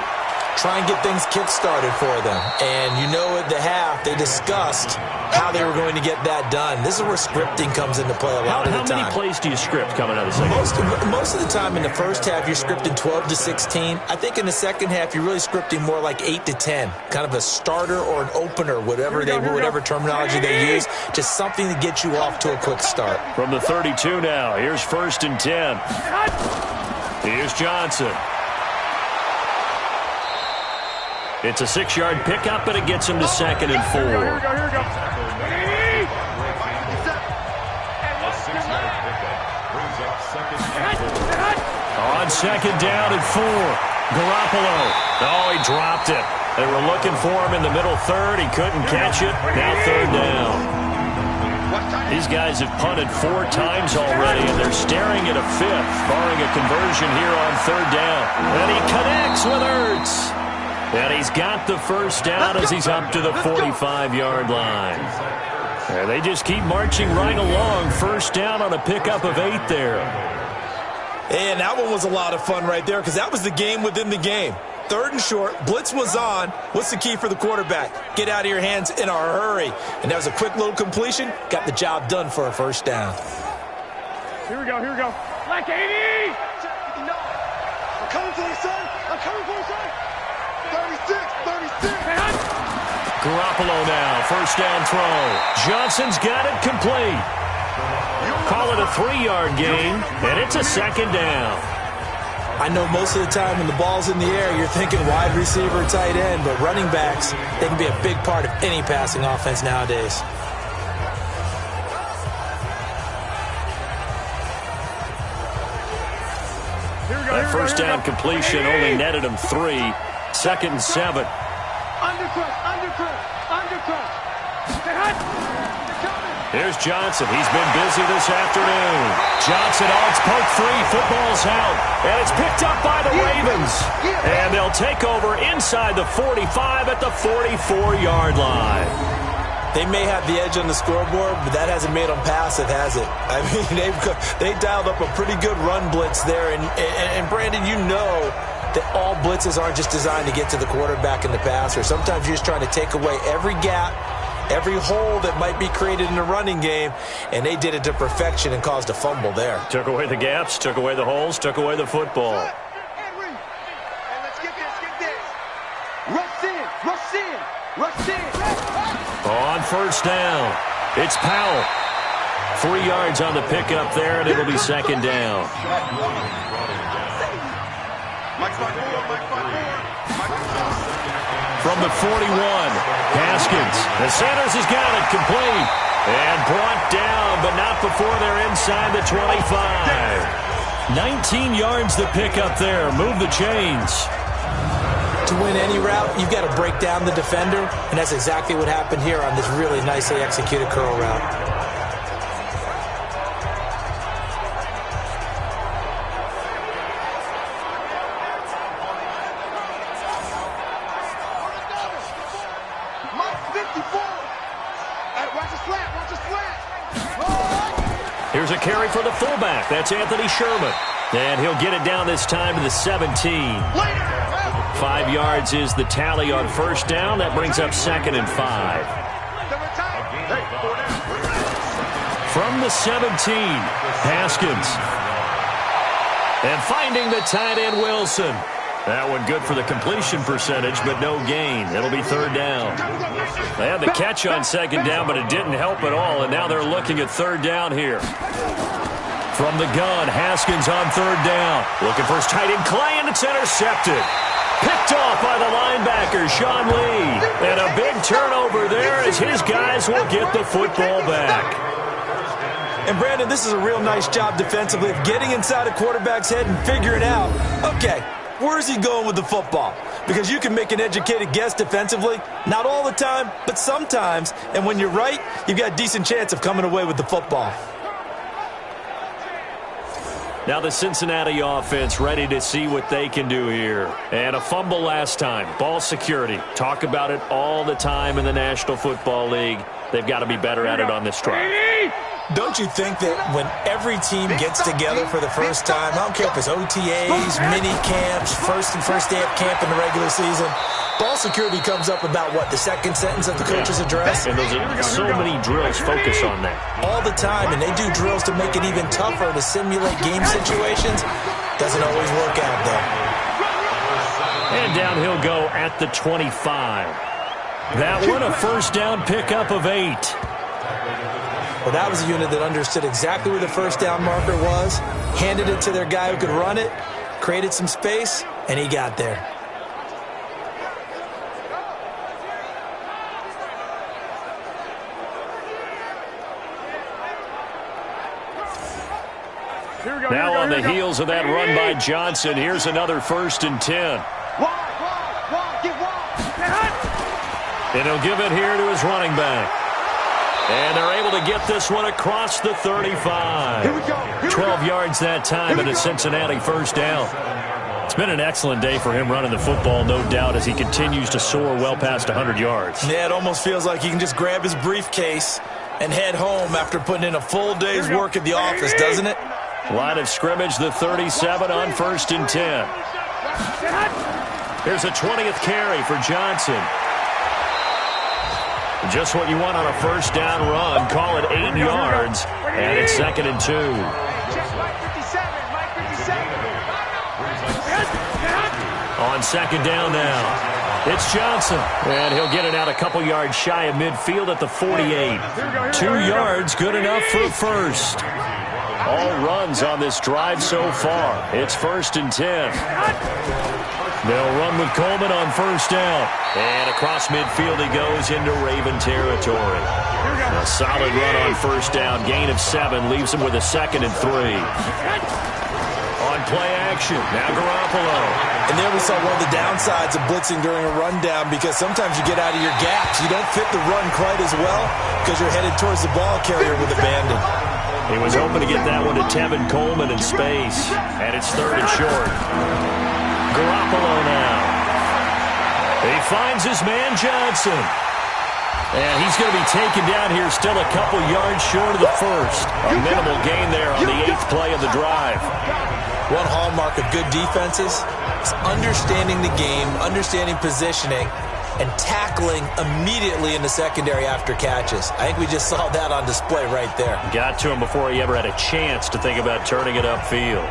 Try and get things kick-started for them. And you know at the half, they discussed how they were going to get that done. This is where scripting comes into play a lot of the time. How many plays do you script coming out of the second half? Most of the time in the first half, you're scripting 12 to 16. I think in the second half, you're really scripting more like 8 to 10. Kind of a starter or an opener, whatever terminology they use. Just something to get you off to a quick start. From the 32 now, here's 1st and 10. Here's Johnson. It's a 6-yard pickup, but it gets him to 2nd and 4. Here we go. On 2nd down and 4. Garoppolo. Oh, he dropped it. They were looking for him in the middle third. He couldn't catch it. Now 3rd down. These guys have punted 4 times already, and they're staring at a 5th, barring a conversion here on 3rd down. And he connects with Ertz. And he's got the 1st down as he's up to the 45-yard line. And they just keep marching right along. 1st down on a pickup of 8 there. And that one was a lot of fun right there because that was the game within the game. 3rd and short, blitz was on. What's the key for the quarterback? Get out of your hands in a hurry. And that was a quick little completion. Got the job done for a 1st down. Here we go. Like 80! I'm coming for you, son. 36. Garoppolo now, 1st down throw. Johnson's got it complete. Call it a 3-yard gain, and it's a 2nd down. I know most of the time when the ball's in the air, you're thinking wide receiver, tight end, but running backs, they can be a big part of any passing offense nowadays. That 1st down completion only netted him 3. 2nd and 7. Undercut. Here's Johnson. He's been busy this afternoon. Johnson, it's poke free. Football's out. And it's picked up by the Ravens. And they'll take over inside the 45 at the 44-yard line. They may have the edge on the scoreboard, but that hasn't made them passive, has it? I mean, they dialed up a pretty good run blitz there. And Brandon, you know that all blitzes aren't just designed to get to the quarterback and the passer. Sometimes you're just trying to take away every gap, every hole that might be created in the running game, and they did it to perfection and caused a fumble there. Took away the gaps, took away the holes, took away the football. Let's get this. Rush in. On 1st down, it's Powell. 3 yards on the pickup there, and it'll be 2nd down. From the 41, Haskins. And Sanders has got it complete. And brought down, but not before they're inside the 25. 19 yards the pickup there. Move the chains. To win any route, you've got to break down the defender, and that's exactly what happened here on this really nicely executed curl route. Here's a carry for the fullback. That's Anthony Sherman. And he'll get it down this time to the 17. 5 yards is the tally on 1st down. That brings up 2nd and 5. From the 17, Haskins. And finding the tight end, Wilson. That one good for the completion percentage, but no gain. It'll be 3rd down. They had the catch on 2nd down, but it didn't help at all, and now they're looking at 3rd down here. From the gun, Haskins on 3rd down. Looking for his tight end, Clay, and it's intercepted. Picked off by the linebacker, Sean Lee. And a big turnover there as his guys will get the football back. And, Brandon, this is a real nice job defensively of getting inside a quarterback's head and figuring out, okay, where's he going with the football? Because you can make an educated guess defensively. Not all the time, but sometimes. And when you're right, you've got a decent chance of coming away with the football. Now the Cincinnati offense ready to see what they can do here. And a fumble last time. Ball security. Talk about it all the time in the National Football League. They've got to be better at it on this drive. Don't you think that when every team gets together for the first time, I don't care if it's OTAs, mini camps, first day of camp in the regular season, ball security comes up about what, the second sentence of the coach's address? And those are so many drills focus on that. All the time, and they do drills to make it even tougher to simulate game situations. Doesn't always work out, though. And down he'll go at the 25. That one, a first down pickup of 8. Well, that was a unit that understood exactly where the first down marker was, handed it to their guy who could run it, created some space, and he got there. Now on the heels of that run by Johnson, here's another 1st and 10. And he'll give it here to his running back. And they're able to get this one across the 35. 12 yards that time and a Cincinnati first down. It's been an excellent day for him running the football, no doubt, as he continues to soar well past 100 yards. Yeah, it almost feels like he can just grab his briefcase and head home after putting in a full day's work at the office, doesn't it? Line of scrimmage, the 37 on 1st and 10. Here's a 20th carry for Johnson. Just what you want on a first down run. Call it 8 yards, and it's 2nd and 2. On 2nd down now, it's Johnson, and he'll get it out a couple yards shy of midfield at the 48. 2 yards, good enough for first. All runs on this drive so far. It's 1st and 10. They'll run with Coleman on first down. And across midfield he goes into Raven territory. A solid run on first down. Gain of 7 leaves him with a 2nd and 3. On play action, now Garoppolo. And there we saw one of the downsides of blitzing during a rundown, because sometimes you get out of your gaps. You don't fit the run quite as well because you're headed towards the ball carrier with abandon. He was hoping to get that one to Tevin Coleman in space. And it's 3rd and short. Garoppolo now. He finds his man Johnson. And he's going to be taken down here still a couple yards short of the first. A minimal gain there on the 8th play of the drive. One hallmark of good defenses is understanding the game, understanding positioning, and tackling immediately in the secondary after catches. I think we just saw that on display right there. Got to him before he ever had a chance to think about turning it upfield.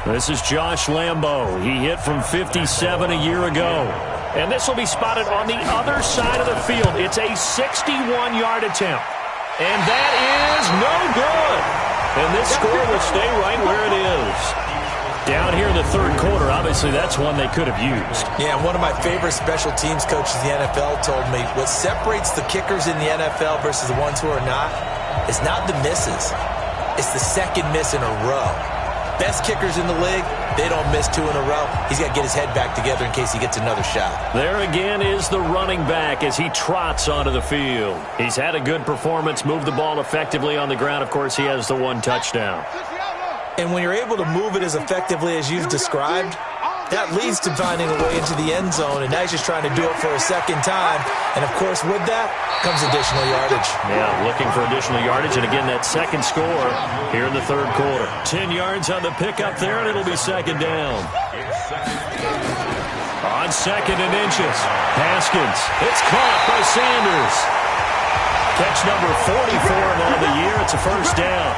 This is Josh Lambo. He hit from 57 a year ago. And this will be spotted on the other side of the field. It's a 61-yard attempt. And that is no good. And this score will stay right where it is. Down here in the 3rd quarter, obviously that's one they could have used. Yeah, one of my favorite special teams coaches in the NFL told me what separates the kickers in the NFL versus the ones who are not is not the misses. It's the second miss in a row. Best kickers in the league, they don't miss 2 in a row. He's got to get his head back together in case he gets another shot. There again is the running back as he trots onto the field. He's had a good performance, moved the ball effectively on the ground. Of course, he has the 1 touchdown. And when you're able to move it as effectively as you've described, that leads to finding a way into the end zone, and now he's just trying to do it for a second time. And, of course, with that comes additional yardage. Yeah, looking for additional yardage, and again, that second score here in the 3rd quarter. 10 yards on the pickup there, and it'll be 2nd down. On 2nd and inches, Haskins. It's caught by Sanders. Catch number 44 on the year. It's a first down.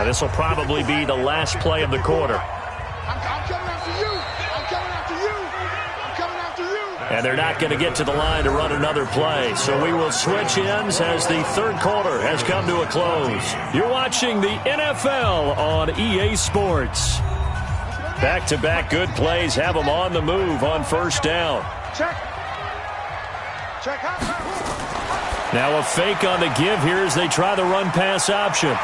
This will probably be the last play of the quarter. I'm coming after you. I'm coming after you. I'm coming after you. And they're not going to get to the line to run another play. So we will switch ends as the 3rd quarter has come to a close. You're watching the NFL on EA Sports. Back-to-back good plays have them on the move on first down. Check. Now a fake on the give here as they try the run-pass option.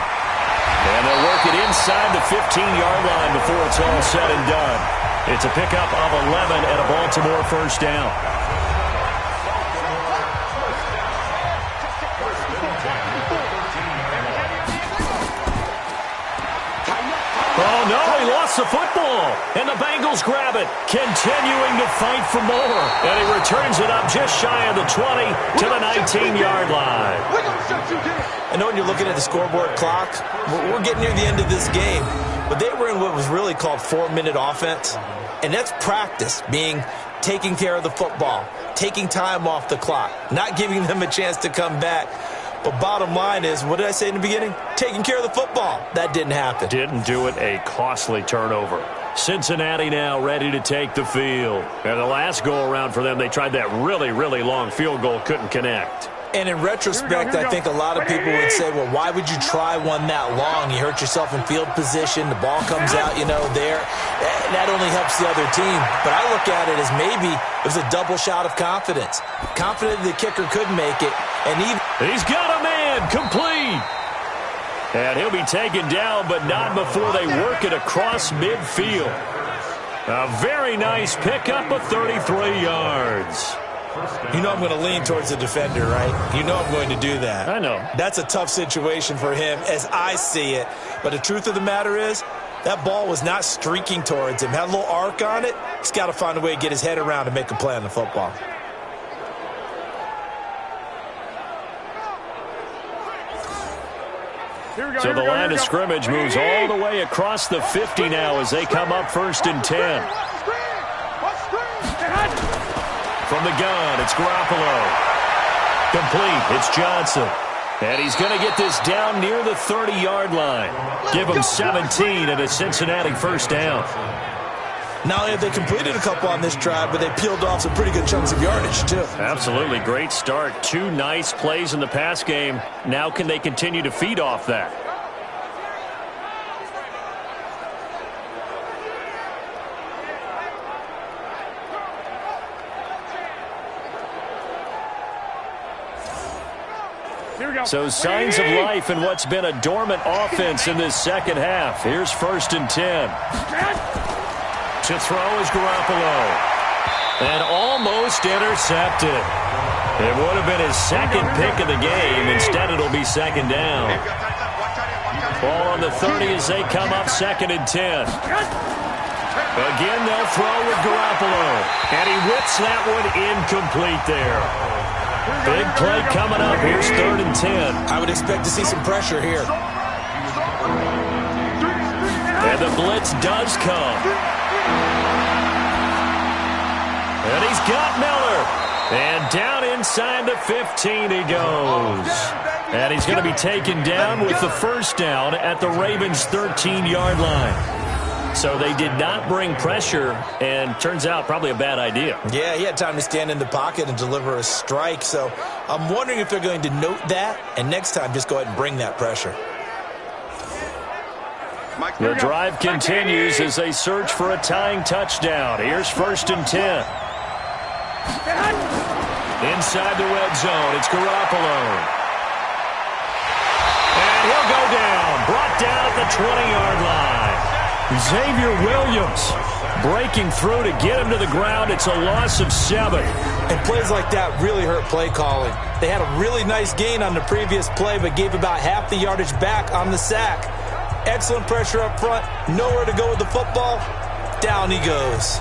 And they'll work it inside the 15-yard line before it's all said and done. It's a pickup of 11 and a Baltimore first down. Oh, no, he lost the football. And the Bengals grab it, continuing to fight for more. And he returns it up just shy of the 20 to the 19-yard line. I know when you're looking at the scoreboard clock, we're getting near the end of this game. But they were in what was really called 4-minute offense. And that's practice, being taking care of the football, taking time off the clock, not giving them a chance to come back. But bottom line is, what did I say in the beginning? Taking care of the football. That didn't happen. Didn't do it. A costly turnover. Cincinnati now ready to take the field. And the last go-around for them, they tried that really, really long field goal. Couldn't connect. And in retrospect, I think a lot of people would say, well, why would you try one that long? You hurt yourself in field position. The ball comes out, there. That only helps the other team. But I look at it as maybe it was a double shot of confidence. Confident the kicker could make it. And he's got a man complete. And he'll be taken down, but not before they work it across midfield. A very nice pickup of 33 yards. You know I'm going to lean towards the defender, right? You know I'm going to do that. I know. That's a tough situation for him as I see it. But the truth of the matter is, that ball was not streaking towards him. Had a little arc on it. He's got to find a way to get his head around and make a play on the football. So the line of scrimmage moves all the way across the 50 now as they come up 1st and 10. From the gun, it's Garoppolo. Complete, it's Johnson. And he's going to get this down near the 30-yard line. Give him 17 and a Cincinnati first down. Not only have they completed a couple on this drive, but they peeled off some pretty good chunks of yardage, too. Absolutely, great start. 2 nice plays in the pass game. Now can they continue to feed off that? So signs of life in what's been a dormant offense in this second half. Here's 1st and 10. To throw is Garoppolo. And almost intercepted. It would have been his second pick of the game. Instead, it'll be 2nd down. Ball on the 30 as they come up 2nd and 10. Again, they'll throw with Garoppolo. And he whips that one incomplete there. Big play coming up. Here's 3rd and 10. I would expect to see some pressure here. And the blitz does come. And he's got Miller. And down inside the 15 he goes. And he's going to be taken down with the first down at the Ravens' 13-yard line. So they did not bring pressure, and turns out probably a bad idea. Yeah, he had time to stand in the pocket and deliver a strike. So I'm wondering if they're going to note that, and next time just go ahead and bring that pressure. The drive continues as they search for a tying touchdown. Here's 1st and 10. Inside the red zone, it's Garoppolo. And he'll go down, brought down at the 20-yard line. Xavier Williams breaking through to get him to the ground. It's a loss of 7. And plays like that really hurt play calling. They had a really nice gain on the previous play, but gave about half the yardage back on the sack. Excellent pressure up front. Nowhere to go with the football. Down he goes.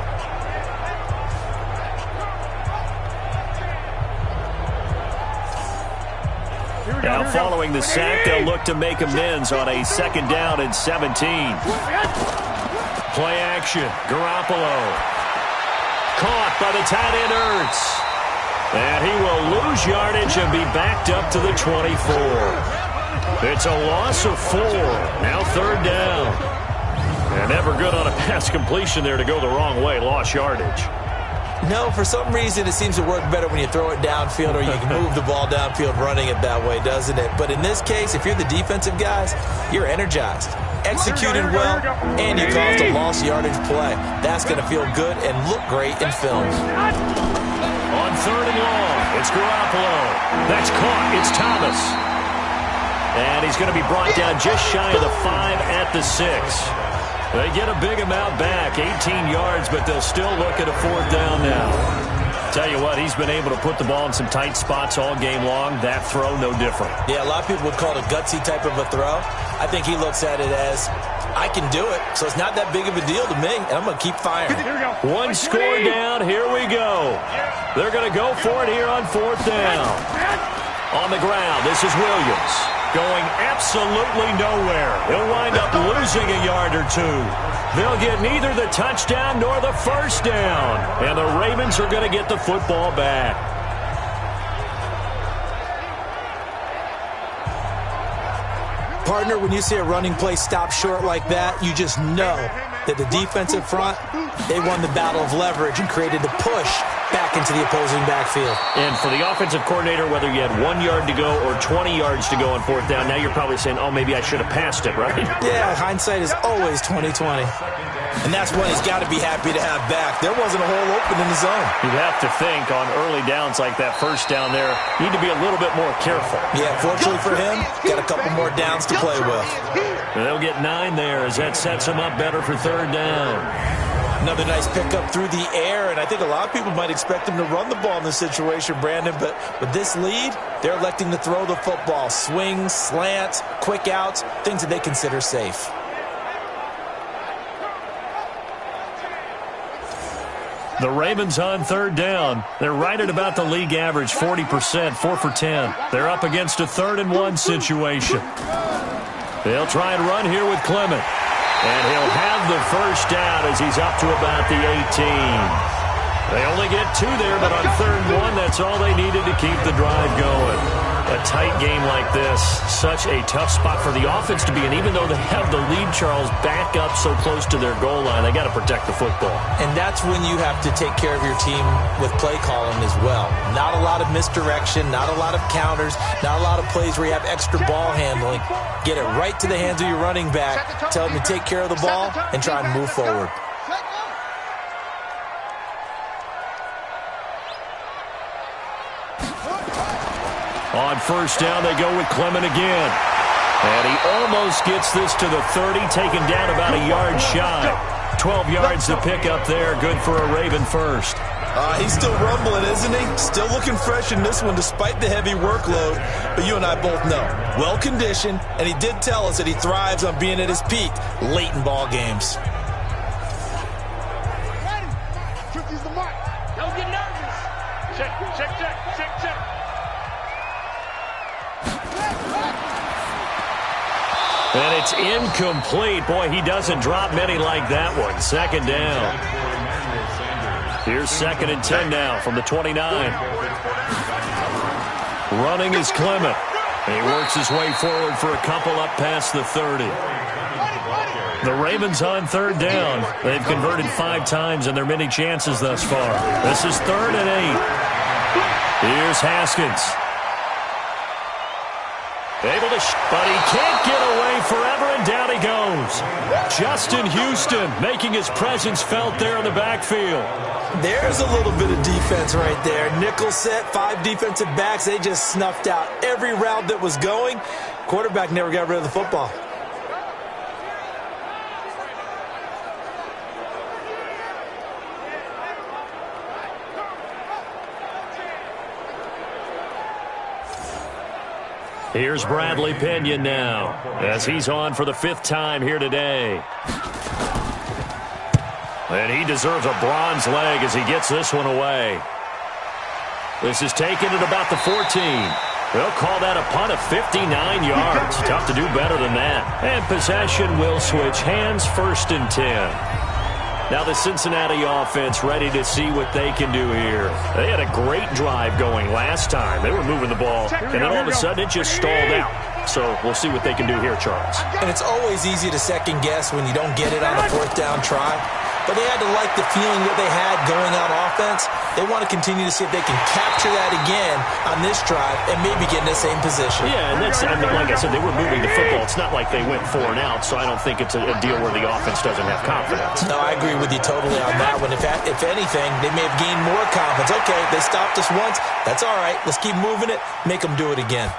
Now following the sack, they'll look to make amends on a 2nd down and 17. Play action. Garoppolo. Caught by the tight end Ertz. And he will lose yardage and be backed up to the 24. It's a loss of 4. Now 3rd down. And never good on a pass completion there to go the wrong way. Lost yardage. No, for some reason it seems to work better when you throw it downfield or you can move the ball downfield running it that way, doesn't it? But in this case, if you're the defensive guys, you're energized, executed well, and you caused a lost yardage play. That's going to feel good and look great in film. On 3rd and long, it's Garoppolo. That's caught. It's Thomas. And he's going to be brought down just shy of the 5 at the 6. They get a big amount back, 18 yards, but they'll still look at a 4th down now. Tell you what, he's been able to put the ball in some tight spots all game long. That throw, no different. Yeah, a lot of people would call it a gutsy type of a throw. I think he looks at it as, I can do it, so it's not that big of a deal to me, and I'm going to keep firing. One score down, here we go. They're going to go for it here on 4th down. On the ground, this is Williams. Going absolutely nowhere. He'll wind up losing a yard or 2. They'll get neither the touchdown nor the 1st down. And the Ravens are going to get the football back. Partner, when you see a running play stop short like that, you just know that the defensive front, they won the battle of leverage and created the push back into the opposing backfield. And for the offensive coordinator, whether you had 1 yard to go or 20 yards to go on 4th down, now you're probably saying, oh, maybe I should have passed it, right? Yeah, hindsight is always 20/20. And that's what he's got to be happy to have back. There wasn't a hole open in the zone. You'd have to think on early downs like that 1st down there, you need to be a little bit more careful. Yeah, fortunately for him, got a couple more downs to play with. And they'll get 9 there as that sets him up better for 3rd down. Another nice pickup through the air, and I think a lot of people might expect him to run the ball in this situation, Brandon, but with this lead, they're electing to throw the football. Swings, slants, quick outs, things that they consider safe. The Ravens on 3rd down. They're right at about the league average, 40%, 4 for 10. They're up against a 3rd and 1 situation. They'll try and run here with Clement. And he'll have the 1st down as he's up to about the 18. They only get 2 there, but on 3rd and 1, that's all they needed to keep the drive going. A tight game like this, such a tough spot for the offense to be in. Even though they have the lead, Charles, back up so close to their goal line, they got to protect the football. And that's when you have to take care of your team with play calling as well. Not a lot of misdirection, not a lot of counters, not a lot of plays where you have extra ball handling. Get it right to the hands of your running back, tell him to take care of the ball, and try and move forward. On 1st down, they go with Clement again. And he almost gets this to the 30, taken down about a yard shy. 12 yards to pick up there, good for a Raven 1st. He's still rumbling, isn't he? Still looking fresh in this one despite the heavy workload. But you and I both know, well-conditioned, and he did tell us that he thrives on being at his peak late in ball games. Ready? 50's the mark. Don't get nervous. Check, check, check, check, check. And it's incomplete. Boy, he doesn't drop many like that one. 2nd down. Here's 2nd and 10 now from the 29. Running is Clement. He works his way forward for a couple up past the 30. The Ravens on 3rd down. They've converted 5 times in their many chances thus far. This is 3rd and 8. Here's Haskins. Able to, but he can't get away forever, and down he goes. Justin Houston making his presence felt there in the backfield. There's a little bit of defense right there. Nickel set, 5 defensive backs. They just snuffed out every route that was going. Quarterback never got rid of the football. Here's Bradley Pinion now, as he's on for the 5th time here today. And he deserves a bronze leg as he gets this one away. This is taken at about the 14. They'll call that a punt of 59 yards. Tough to do better than that. And possession will switch hands, 1st and 10. Now the Cincinnati offense ready to see what they can do here. They had a great drive going last time. They were moving the ball, and then all of a sudden it just stalled out. So we'll see what they can do here, Charles. And it's always easy to second guess when you don't get it on a 4th down try. But they had to like the feeling that they had going on offense. They want to continue to see if they can capture that again on this drive and maybe get in the same position. Yeah, and that's, and like I said, they were moving the football. It's not like they went 4 and out, so I don't think it's a deal where the offense doesn't have confidence. No, I agree with you totally on that one. If anything, they may have gained more confidence. Okay, they stopped us once. That's all right. Let's keep moving it. Make them do it again.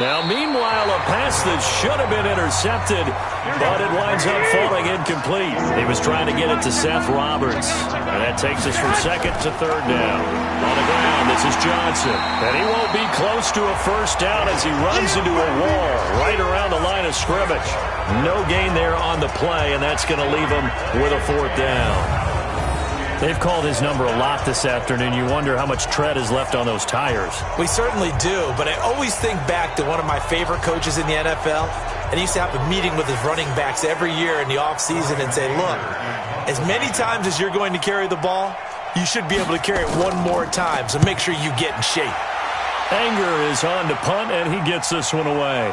Now, meanwhile, a pass that should have been intercepted, but it winds up falling incomplete. He was trying to get it to Seth Roberts. And that takes us from second to third down. On the ground, this is Johnson. And he won't be close to a first down as he runs into a wall right around the line of scrimmage. No gain there on the play, and that's going to leave him with a fourth down. They've called his number a lot this afternoon. You wonder how much tread is left on those tires. We certainly do, but I always think back to one of my favorite coaches in the NFL, and he used to have a meeting with his running backs every year in the offseason and say, look, as many times as you're going to carry the ball, you should be able to carry it one more time, so make sure you get in shape. Anger is on to punt, and he gets this one away.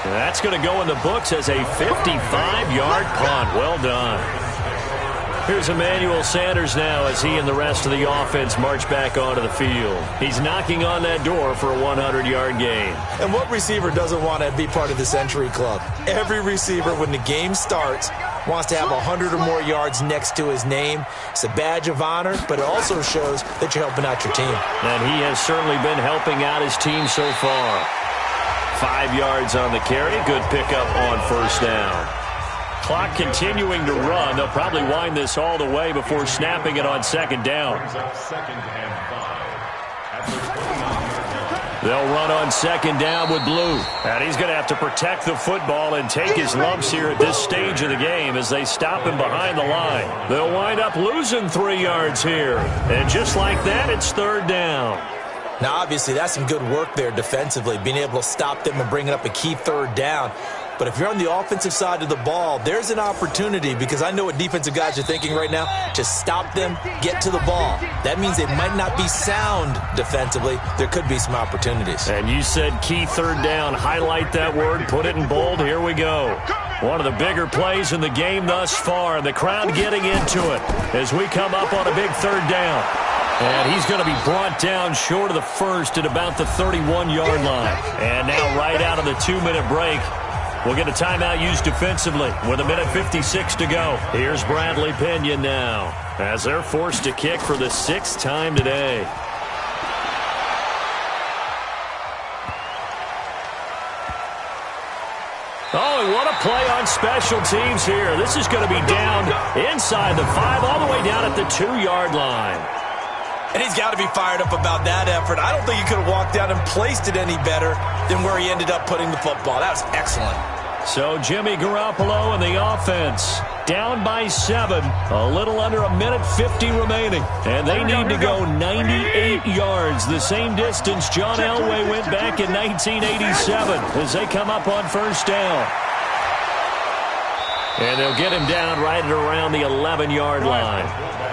And that's going to go in the books as a 55-yard punt. Well done. Here's Emmanuel Sanders now as he and the rest of the offense march back onto the field. He's knocking on that door for a 100-yard gain. And what receiver doesn't want to be part of the Century Club? Every receiver, when the game starts, wants to have 100 or more yards next to his name. It's a badge of honor, but it also shows that you're helping out your team. And he has certainly been helping out his team so far. 5 yards on the carry. Good pickup on first down. Clock continuing to run. They'll probably wind this all the way before snapping it on second down. They'll run on second down with Blue. And he's going to have to protect the football and take his lumps here at this stage of the game as they stop him behind the line. They'll wind up losing 3 yards here. And just like that, it's third down. Now, obviously, that's some good work there defensively, being able to stop them and bringing up a key third down. But if you're on the offensive side of the ball, there's an opportunity, because I know what defensive guys are thinking right now. Just stop them, get to the ball. That means they might not be sound defensively. There could be some opportunities. And you said key third down. Highlight that word. Put it in bold. Here we go. One of the bigger plays in the game thus far. The crowd getting into it as we come up on a big third down. And he's going to be brought down short of the first at about the 31-yard line. And now right out of the 2-minute break, we'll get a timeout used defensively with 1:56 to go. Here's Bradley Pinion now as they're forced to kick for the 6th time today. Oh, and what a play on special teams here. This is going to be down inside the 5 all the way down at the 2-yard line. And he's got to be fired up about that effort. I don't think he could have walked down and placed it any better than where he ended up putting the football. That was excellent. So Jimmy Garoppolo and the offense down by 7, a little under 1:50 remaining. And they need to go 98 yards, the same distance John Elway went back in 1987 as they come up on first down. And they'll get him down right at around the 11-yard line.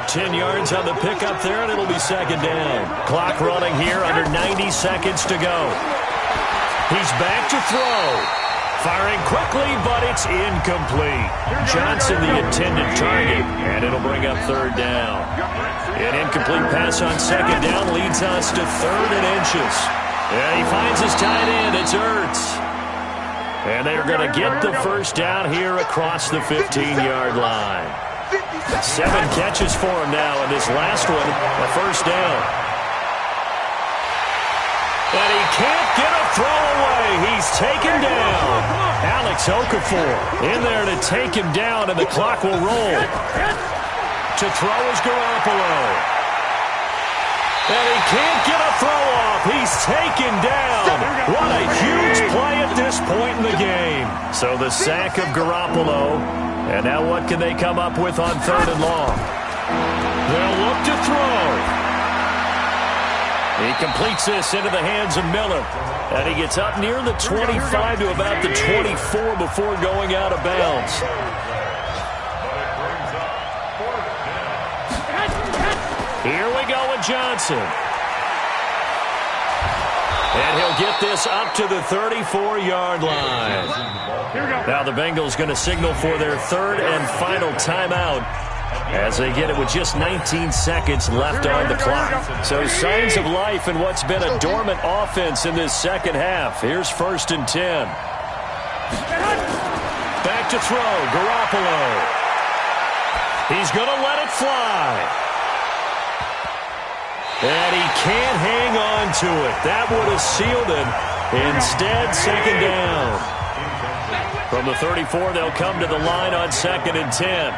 10 yards on the pickup there, and it'll be second down. Clock running here, under 90 seconds to go. He's back to throw. Firing quickly, but it's incomplete. Johnson, the intended target, and it'll bring up third down. An incomplete pass on second down leads us to 3rd and inches. And he finds his tight end. It's Ertz. And they're going to get the first down here across the 15-yard line. 7 catches for him now, and this last one, a first down. And he can't get a throw away. He's taken down. Alex Okafor in there to take him down, and the clock will roll. To throw is Garoppolo. And he can't get a throw off. He's taken down. What a huge play at this point in the game. So the sack of Garoppolo. And now what can they come up with on 3rd and long? They'll look to throw. He completes this into the hands of Miller. And he gets up near the 25 to about the 24 before going out of bounds. Here we go with Johnson. And he'll get this up to the 34-yard line. Now the Bengals going to signal for their 3rd and final timeout as they get it with just 19 seconds left on the clock. So signs of life in what's been a dormant offense in this second half. Here's 1st and 10. Back to throw, Garoppolo. He's going to let it fly. And he can't hang on to it. That would have sealed him. Instead, second down. From the 34, they'll come to the line on 2nd and 10.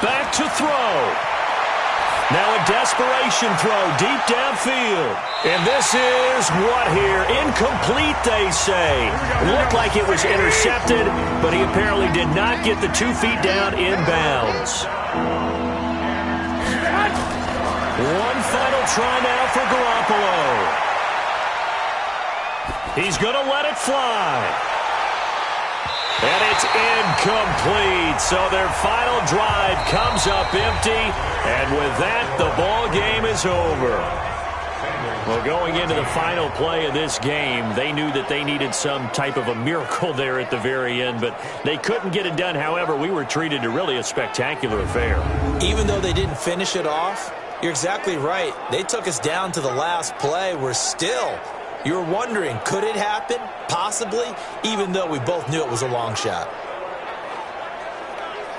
Back to throw. Now a desperation throw deep downfield. And this is what here? Incomplete, they say. Looked like it was intercepted, but he apparently did not get the 2 feet down in bounds. One final try now for Garoppolo. He's going to let it fly. And it's incomplete. So their final drive comes up empty. And with that, the ball game is over. Well, going into the final play of this game, they knew that they needed some type of a miracle there at the very end, but they couldn't get it done. However, we were treated to really a spectacular affair. Even though they didn't finish it off, you're exactly right. They took us down to the last play. You're wondering, could it happen? Possibly, even though we both knew it was a long shot.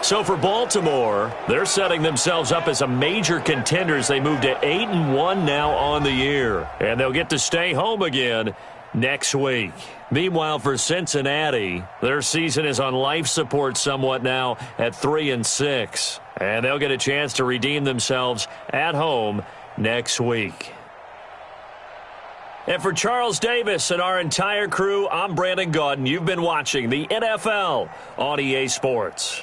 So for Baltimore, they're setting themselves up as a major contenders. They move to 8-1 now on the year, and they'll get to stay home again next week. Meanwhile, for Cincinnati, their season is on life support somewhat now at 3-6, and they'll get a chance to redeem themselves at home next week. And for Charles Davis and our entire crew, I'm Brandon Gaudin. You've been watching the NFL on EA Sports.